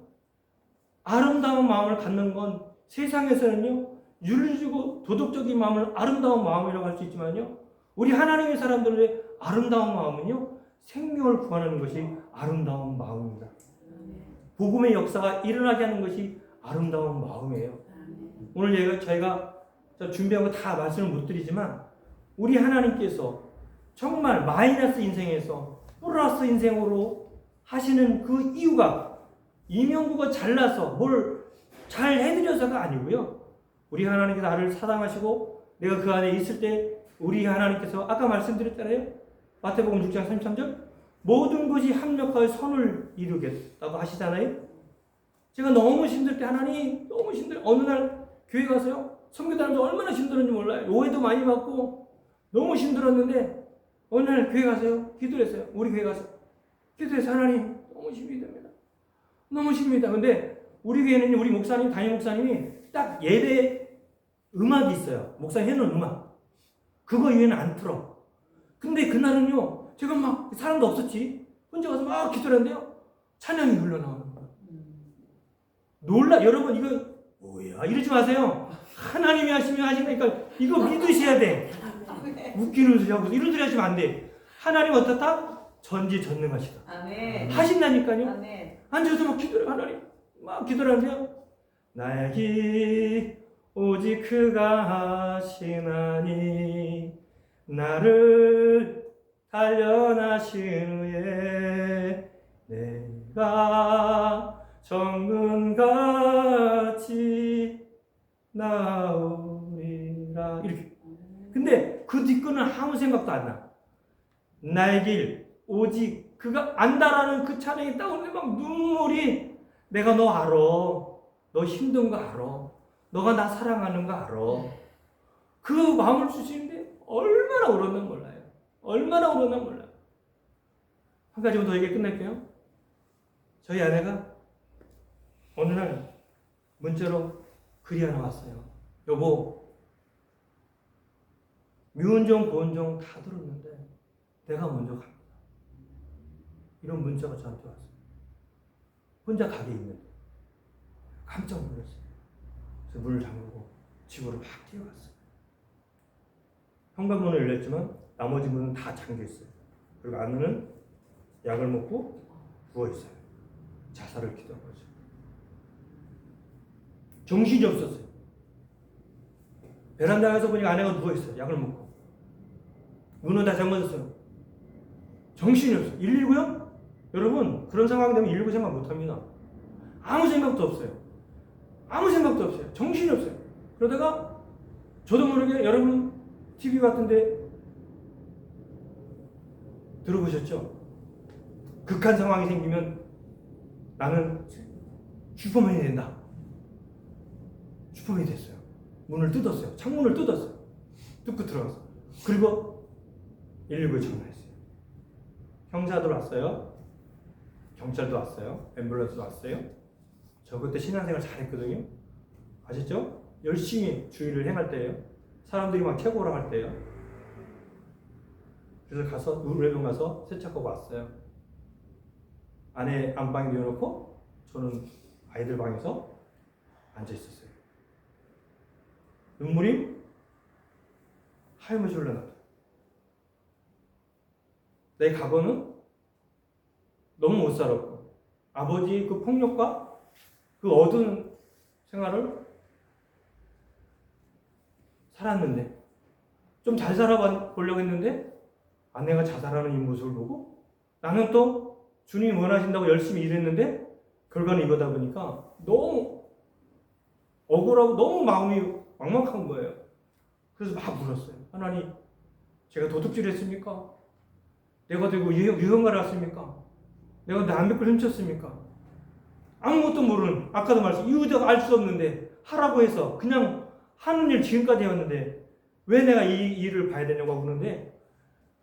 아름다운 마음을 갖는 건 세상에서는요, 윤리적이고 도덕적인 마음을 아름다운 마음이라고 할 수 있지만요, 우리 하나님의 사람들의 아름다운 마음은요, 생명을 구하는 것이 아름다운 마음입니다. 복음의 역사가 일어나게 하는 것이 아름다운 마음이에요. 오늘 저희가 준비한 거 다 말씀을 못 드리지만, 우리 하나님께서 정말 마이너스 인생에서 플러스 인생으로 하시는 그 이유가 이명구가 잘나서 뭘 잘 해드려서가 아니고요. 우리 하나님께서 나를 사랑하시고 내가 그 안에 있을 때 우리 하나님께서 아까 말씀드렸잖아요. 마태복음 6장 33절 모든 것이 합력하여 선을 이루겠다고 하시잖아요. 제가 너무 힘들 때 하나님 너무 힘들어요. 어느 날 교회 가서요. 선교단도 얼마나 힘들었는지 몰라요. 오해도 많이 받고 너무 힘들었는데 어느 날 교회 가서요. 기도를 했어요. 우리 교회 가서 기도해서 하나님 너무 힘이 됩니다. 너무 힘입니다. 근데 우리 교회는 우리 목사님, 담임 목사님이 딱 예배 음악이 있어요. 목사님 해놓은 음악. 그거 이외에는 안 틀어. 근데 그날은요, 제가 막 사람도 없었지. 혼자 가서 막 기도를 했는데요. 찬양이 흘러나오는 거예요. 놀라, 여러분 이거 뭐야? 이러지 마세요. 하나님이 하시니까 이거 믿으셔야 돼. 웃기는 소리 하고 이런 소리 하시면 안 돼. 하나님 어떻다? 전지전능하시다. 아멘. 하신다니까요. 아멘. 앉아서 막 기도를 하나님 막 기도를 하는데요. 나의 길 오직 그가 하시나니 나를 단련하신 후에 내가 정금같이 나오리라. 이렇게. 근데 그 뒷거는 아무 생각도 안 나. 나의 길 오직 그가 안다라는 그 찬양이 따오는데 막 눈물이 내가 너 알아. 너 힘든 거 알아. 너가 나 사랑하는 거 알아. 그 마음을 주시는데 얼마나 울었나 몰라요. 얼마나 울었나 몰라요. 한 가지만 더 얘기 끝낼게요. 저희 아내가 어느 날 문자로 글이 하나 왔어요. 여보, 미운정 고운정 다 들었는데 내가 먼저 갑니다. 이런 문자가 저한테 왔어요. 혼자 가게 있는데 깜짝 놀랐어요. 그래서 문을 잠그고 집으로 막 뛰어갔어요. 현관문은 열렸지만 나머지 문은 다 잠겨있어요. 그리고 아내는 약을 먹고 누워있어요. 자살을 기도한 거죠. 정신이 없었어요. 베란다에서 보니까 아내가 누워있어요. 약을 먹고. 문은 다 잠궈졌어요. 정신이 없어요. 119요? 여러분, 그런 상황이 되면 119 생각 못합니다. 아무 생각도 없어요. 아무 생각도 없어요. 정신이 없어요. 그러다가 저도 모르게 여러분 TV 같은데 들어보셨죠? 극한 상황이 생기면 나는 슈퍼맨이 된다. 슈퍼맨이 됐어요. 문을 뜯었어요. 창문을 뜯었어요. 뚫고 들어갔어요. 그리고 119에 전화했어요. 형사들 왔어요. 경찰도 왔어요. 앰뷸런스도 왔어요. 저 그때 신앙생활 잘했거든요. 아셨죠? 열심히 주의를 행할 때예요. 사람들이 막 태고 오라고 할 때예요. 그래서 가서 우울회병 가서 세척하고 왔어요. 아내 안방에 넣어놓고 저는 아이들 방에서 앉아 있었어요. 눈물이 하염없이 흘러나더라고요. 내 과거는 너무 못 살았고 아버지의 그 폭력과 그 어두운 생활을 살았는데 좀 잘 살아보려고 했는데 아내가 자살하는 이 모습을 보고 나는 또 주님이 원하신다고 열심히 일했는데 결과는 이거다 보니까 너무 억울하고 너무 마음이 막막한 거예요. 그래서 막 울었어요. 하나님, 제가 도둑질했습니까? 내가 되고 유흥가를 했습니까? 내가 남의 걸 훔쳤습니까? 아무것도 모르는, 아까도 말씀, 이유도 알 수 없는데 하라고 해서 그냥 하는 일 지금까지 해왔는데 왜 내가 이 일을 봐야 되냐고 하는데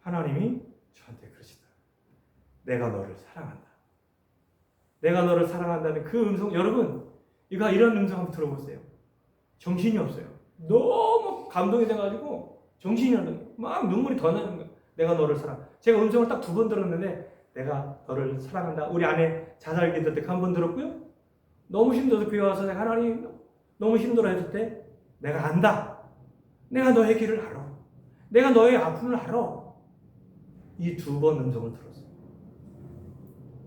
하나님이 저한테 그러시다. 내가 너를 사랑한다. 내가 너를 사랑한다는 그 음성, 여러분 이거 이런 음성 한번 들어보세요. 정신이 없어요. 너무 감동이 돼가지고 정신이 없는 거예요. 막 눈물이 더 나는 거예요. 내가 너를 사랑. 제가 음성을 딱 2번 들었는데 내가 너를 사랑한다. 우리 아내 자살 기도 때 한 번 들었고요. 너무 힘들어서 교회 와서 내가 하나님 너무 힘들어 했을 때 내가 안다. 내가 너의 길을 알아. 내가 너의 아픔을 알아. 이 2번 음성을 들었어요.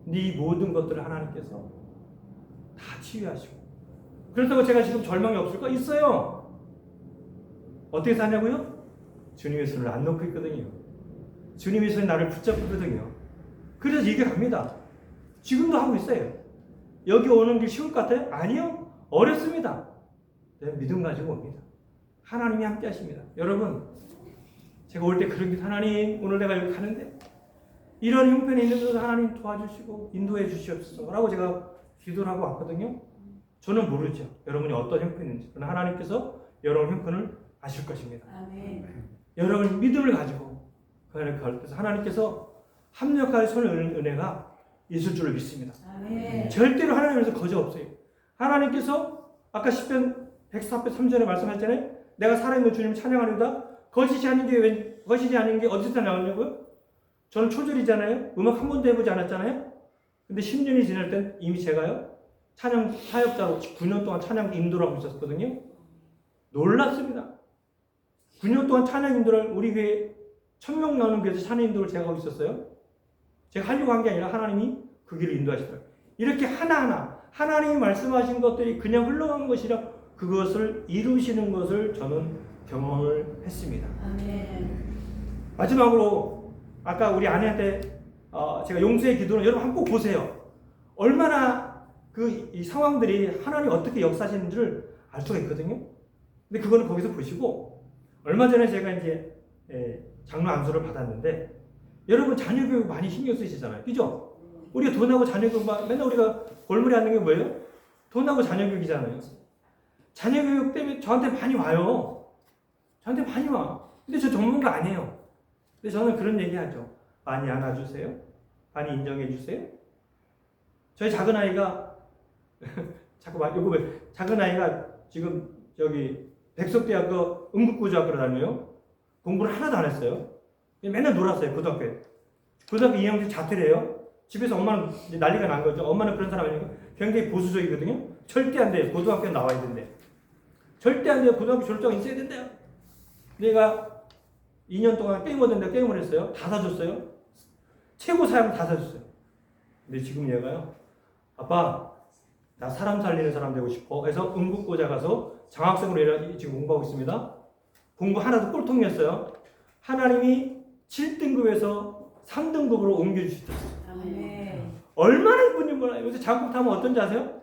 네 모든 것들을 하나님께서 다 치유하시고. 그렇다고 제가 지금 절망이 없을까? 있어요. 어떻게 사냐고요? 주님의 손을 안 놓고 있거든요. 주님의 손이 나를 붙잡거든요. 그래서 이게 갑니다. 지금도 하고 있어요. 여기 오는 게 쉬울 것 같아요? 아니요. 어렵습니다. 네, 믿음 가지고 옵니다. 하나님이 함께 하십니다. 여러분, 제가 올 때 그런 게 하나님 오늘 내가 여기 가는데 이런 형편에 있는 것을 하나님 도와주시고 인도해 주시옵소서 라고 제가 기도를 하고 왔거든요. 저는 모르죠. 여러분이 어떤 형편인지. 그러나 하나님께서 여러분 형편을 아실 것입니다. 아멘. 여러분 믿음을 가지고 그 안에 가서 하나님께서 합력할 손의 은혜가 있을 줄을 믿습니다. 아멘. 절대로 하나님에서 거저 없어요. 하나님께서 아까 시편 104편 3절에 말씀하셨잖아요. 내가 살아있는 주님 찬양하리다. 거짓이 아닌 게 어디서 나오냐고요? 저는 초졸이잖아요. 음악 한 번도 해보지 않았잖아요. 근데 10년이 지날 땐 이미 제가요 찬양 사역자로 9년 동안 찬양 인도를 하고 있었거든요. 놀랐습니다. 9년 동안 찬양 인도를 우리 교회 1000명 나오는 교회에서 찬양 인도를 제가 하고 있었어요. 제가 하려고 한 게 아니라 하나님이 그 길을 인도하시더라고요. 이렇게 하나하나 하나님이 말씀하신 것들이 그냥 흘러간 것이라 그것을 이루시는 것을 저는 경험을 했습니다. 아멘. 마지막으로 아까 우리 아내한테 제가 용서의 기도는 여러분 한번 꼭 보세요. 얼마나 이 상황들이 하나님 어떻게 역사하시는지를 알 수가 있거든요. 근데 그거는 거기서 보시고 얼마 전에 제가 이제 장로 안수를 받았는데 여러분 자녀 교육 많이 신경 쓰시잖아요. 그죠? 우리가 돈하고 자녀 교육 맨날 우리가 골머리 하는 게 뭐예요? 돈하고 자녀 교육이잖아요. 자녀 교육 때문에 저한테 많이 와요. 저한테 많이 와. 근데 저 전문가 아니에요. 근데 저는 그런 얘기 하죠. 많이 안아주세요. 많이 인정해주세요. 저희 작은 아이가 작은 아이가 지금 저기 백석대학교 응급구조학과로 다녀요. 공부를 하나도 안 했어요. 맨날 놀았어요. 고등학교 2학년 자퇴를 해요. 집에서 엄마는 이제 난리가 난 거죠. 엄마는 그런 사람 아니니까 굉장히 보수적이거든요. 절대 안 돼요. 고등학교에 나와야 된대. 절대 안 돼요. 고등학교 졸업장이 있어야 된대요. 내가 2년 동안 게임을 했어요. 다 사줬어요. 최고 사양 다 사줬어요. 근데 지금 얘가요. 아빠, 나 사람 살리는 사람 되고 싶어. 그래서 응급고자 가서 장학생으로 지금 공부하고 있습니다. 공부 하나도 꼴통이었어요. 하나님이 7등급에서 3등급으로 옮겨주시더라고요. 아멘. 얼마나 이쁜지 몰라요. 요새 장학금 타면 어떤지 아세요?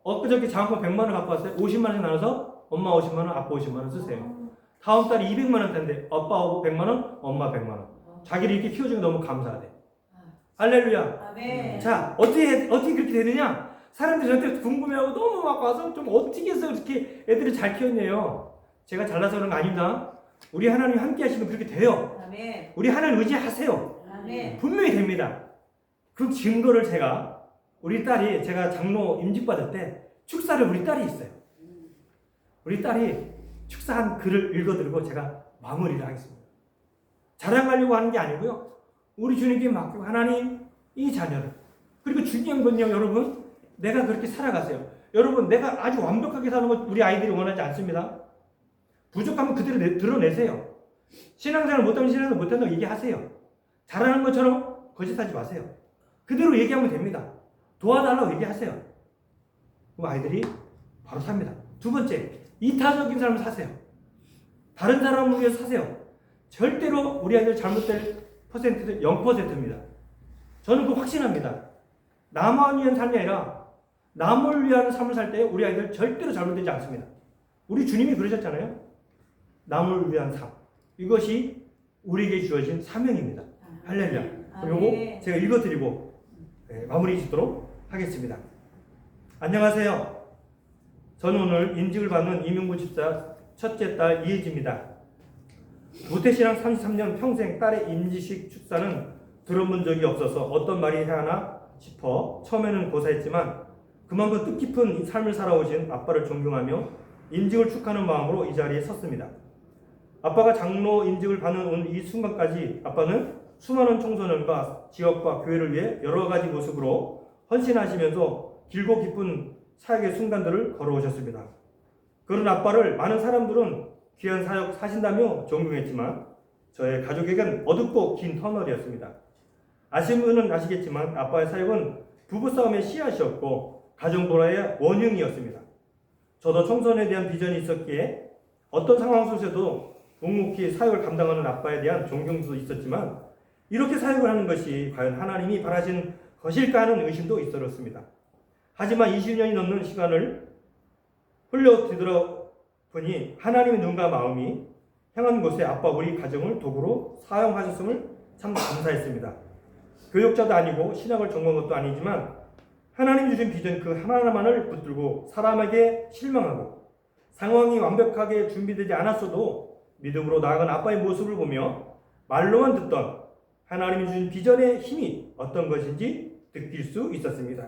엊그저께 장학금 100만 원 갖고 왔어요. 50만 원 나눠서 엄마 50만 원, 아빠 50만 원 쓰세요. 다음 달에 200만 원 텐데 아빠 100만 원, 엄마 100만 원. 자기를 이렇게 키워주면 너무 감사하대. 할렐루야. 아멘. 자, 어떻게 그렇게 되느냐? 사람들이 저한테 궁금해하고 너무 막 와서 좀 어떻게 해서 그렇게 애들을 잘 키웠네요. 제가 잘나서 그런 거 아닙니다. 우리 하나님 함께 하시면 그렇게 돼요. 아멘. 우리 하나님 의지하세요. 아멘. 분명히 됩니다. 그 증거를 우리 딸이 제가 장로 임직받을 때 축사를 우리 딸이 있어요. 우리 딸이 축사한 글을 읽어드리고 제가 마무리를 하겠습니다. 자랑하려고 하는 게 아니고요. 우리 주님께 맡기고 하나님 이 자녀를 그리고 중요한 건요 여러분 내가 그렇게 살아가세요. 여러분 내가 아주 완벽하게 사는 것 우리 아이들이 원하지 않습니다. 부족하면 그대로 드러내세요. 신앙생활 못하면 신앙생활 못한다고 얘기하세요. 잘하는 것처럼 거짓하지 마세요. 그대로 얘기하면 됩니다. 도와달라고 얘기하세요. 그럼 아이들이 바로 삽니다. 두 번째, 이타적인 삶을 사세요. 다른 사람을 위해서 사세요. 절대로 우리 아이들 잘못될 퍼센트는 0%입니다. 저는 그거 확신합니다. 남을 위한 삶이 아니라 남을 위한 삶을 살 때 우리 아이들 절대로 잘못되지 않습니다. 우리 주님이 그러셨잖아요. 남을 위한 삶. 이것이 우리에게 주어진 사명입니다. 할렐루야. 그리고 제가 읽어드리고 마무리 짓도록 하겠습니다. 안녕하세요. 저는 오늘 인직을 받는 이명구 집사 첫째 딸 이혜지입니다. 모태신앙 33년 평생 딸의 임직식 축사는 들어본 적이 없어서 어떤 말이 해야 하나 싶어 처음에는 고사했지만 그만큼 뜻깊은 삶을 살아오신 아빠를 존경하며 인직을 축하하는 마음으로 이 자리에 섰습니다. 아빠가 장로 인직을 받는 이 순간까지 아빠는 수많은 청소년과 지역과 교회를 위해 여러 가지 모습으로 헌신하시면서 길고 깊은 사역의 순간들을 걸어오셨습니다. 그런 아빠를 많은 사람들은 귀한 사역 사신다며 존경했지만 저의 가족에겐 어둡고 긴 터널이었습니다. 아시는 분은 아시겠지만 아빠의 사역은 부부싸움의 씨앗이었고 가정불화의 원흉이었습니다. 저도 청소년에 대한 비전이 있었기에 어떤 상황 속에서도 묵묵히 사역을 감당하는 아빠에 대한 존경도 있었지만 이렇게 사역을 하는 것이 과연 하나님이 바라신 것일까 하는 의심도 있었습니다. 하지만 20년이 넘는 시간을 흘려 뒤돌아보니 하나님의 눈과 마음이 향한 곳에 아빠 우리 가정을 도구로 사용하셨음을 참 감사했습니다. 교육자도 아니고 신학을 전공한 것도 아니지만 하나님 주신 비전 그 하나만을 붙들고 사람에게 실망하고 상황이 완벽하게 준비되지 않았어도 믿음으로 나아간 아빠의 모습을 보며 말로만 듣던 하나님이 주신 비전의 힘이 어떤 것인지 느낄 수 있었습니다.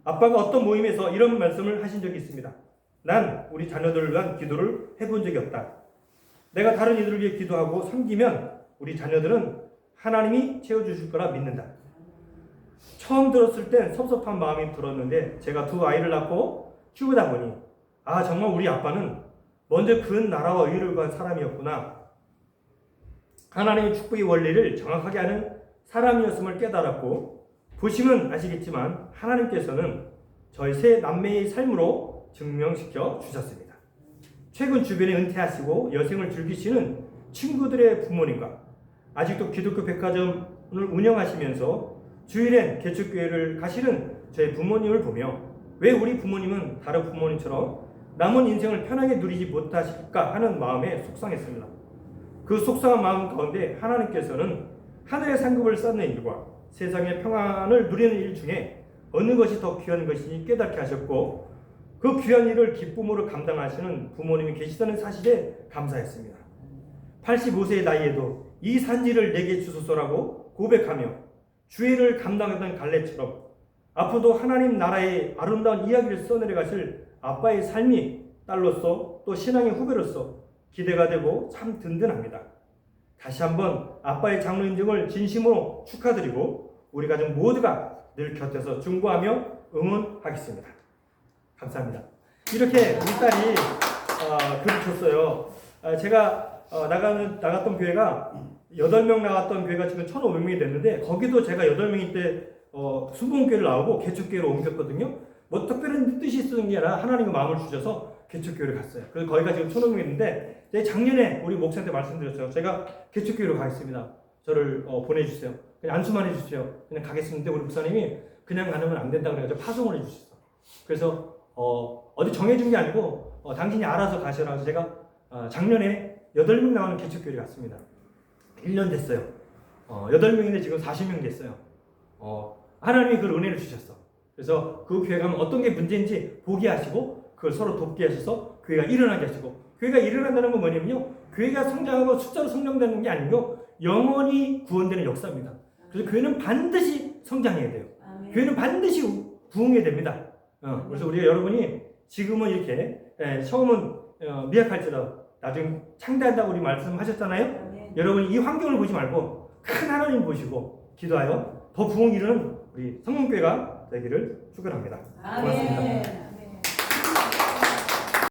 아빠가 어떤 모임에서 이런 말씀을 하신 적이 있습니다. 난 우리 자녀들을 위한 기도를 해본 적이 없다. 내가 다른 이들을 위해 기도하고 섬기면 우리 자녀들은 하나님이 채워주실 거라 믿는다. 처음 들었을 땐 섭섭한 마음이 들었는데 제가 두 아이를 낳고 키우다 보니 정말 우리 아빠는 먼저 그 나라와 의를 구한 사람이었구나. 하나님의 축복의 원리를 정확하게 아는 사람이었음을 깨달았고 보시면 아시겠지만 하나님께서는 저희 세 남매의 삶으로 증명시켜 주셨습니다. 최근 주변에 은퇴하시고 여생을 즐기시는 친구들의 부모님과 아직도 기독교 백화점을 운영하시면서 주일엔 개척교회를 가시는 저희 부모님을 보며 왜 우리 부모님은 다른 부모님처럼 남은 인생을 편하게 누리지 못하실까 하는 마음에 속상했습니다. 그 속상한 마음 가운데 하나님께서는 하늘의 상급을 쌓는 일과 세상의 평안을 누리는 일 중에 어느 것이 더 귀한 것인지 깨닫게 하셨고 그 귀한 일을 기쁨으로 감당하시는 부모님이 계시다는 사실에 감사했습니다. 85세의 나이에도 이 산지를 내게 주소서라고 고백하며 주의를 감당하던 갈렙처럼 앞으로도 하나님 나라의 아름다운 이야기를 써내려 가실 아빠의 삶이 딸로서 또 신앙의 후배로서 기대가 되고 참 든든합니다. 다시 한번 아빠의 장로 인증을 진심으로 축하드리고 우리 가족 모두가 늘 곁에서 중보하며 응원하겠습니다. 감사합니다. 이렇게 우리 딸이 글을 줬어요. 제가 나갔던 교회가 8명 나갔던 교회가 지금 1,500명이 됐는데 거기도 제가 8명일 때 수봉교회를 나오고 개척교회로 옮겼거든요. 뭐 특별한 뜻이 있었던 게 아니라 하나님의 마음을 주셔서 개척교회를 갔어요. 그래서 거기가 지금 1,500명 있는데 작년에 우리 목사한테 말씀드렸어요. 제가 개척교회로 가겠습니다. 저를 보내주세요. 그냥 안수만 해주세요. 그냥 가겠습니다. 우리 목사님이 그냥 가면 안 된다고 그래가지고 파송을 해주셨어. 그래서 어디 정해준 게 아니고 당신이 알아서 가셔라. 그래서 제가 작년에 8명 나오는 개척교회를 갔습니다. 1년 됐어요. 8명인데 지금 40명 됐어요. 하나님이 그 은혜를 주셨어. 그래서 그 교회 가면 어떤 게 문제인지 보게 하시고 그걸 서로 돕게 하셔서 교회가 일어나게 하시고 교회가 일어난다는 건 뭐냐면요. 교회가 성장하고 숫자로 성장되는 게 아니고 영원히 구원되는 역사입니다. 그래서 교회는 반드시 성장해야 돼요. 교회는 반드시 부흥해야 됩니다. 그래서 우리가 여러분이 지금은 이렇게 처음은 미약할지라도 나중에 창대한다고 우리 말씀하셨잖아요. 여러분이 이 환경을 보지 말고 큰 하나님 보시고 기도하여 더 부흥 이루는 우리 성문교회가 되기를 축원합니다. 고맙습니다.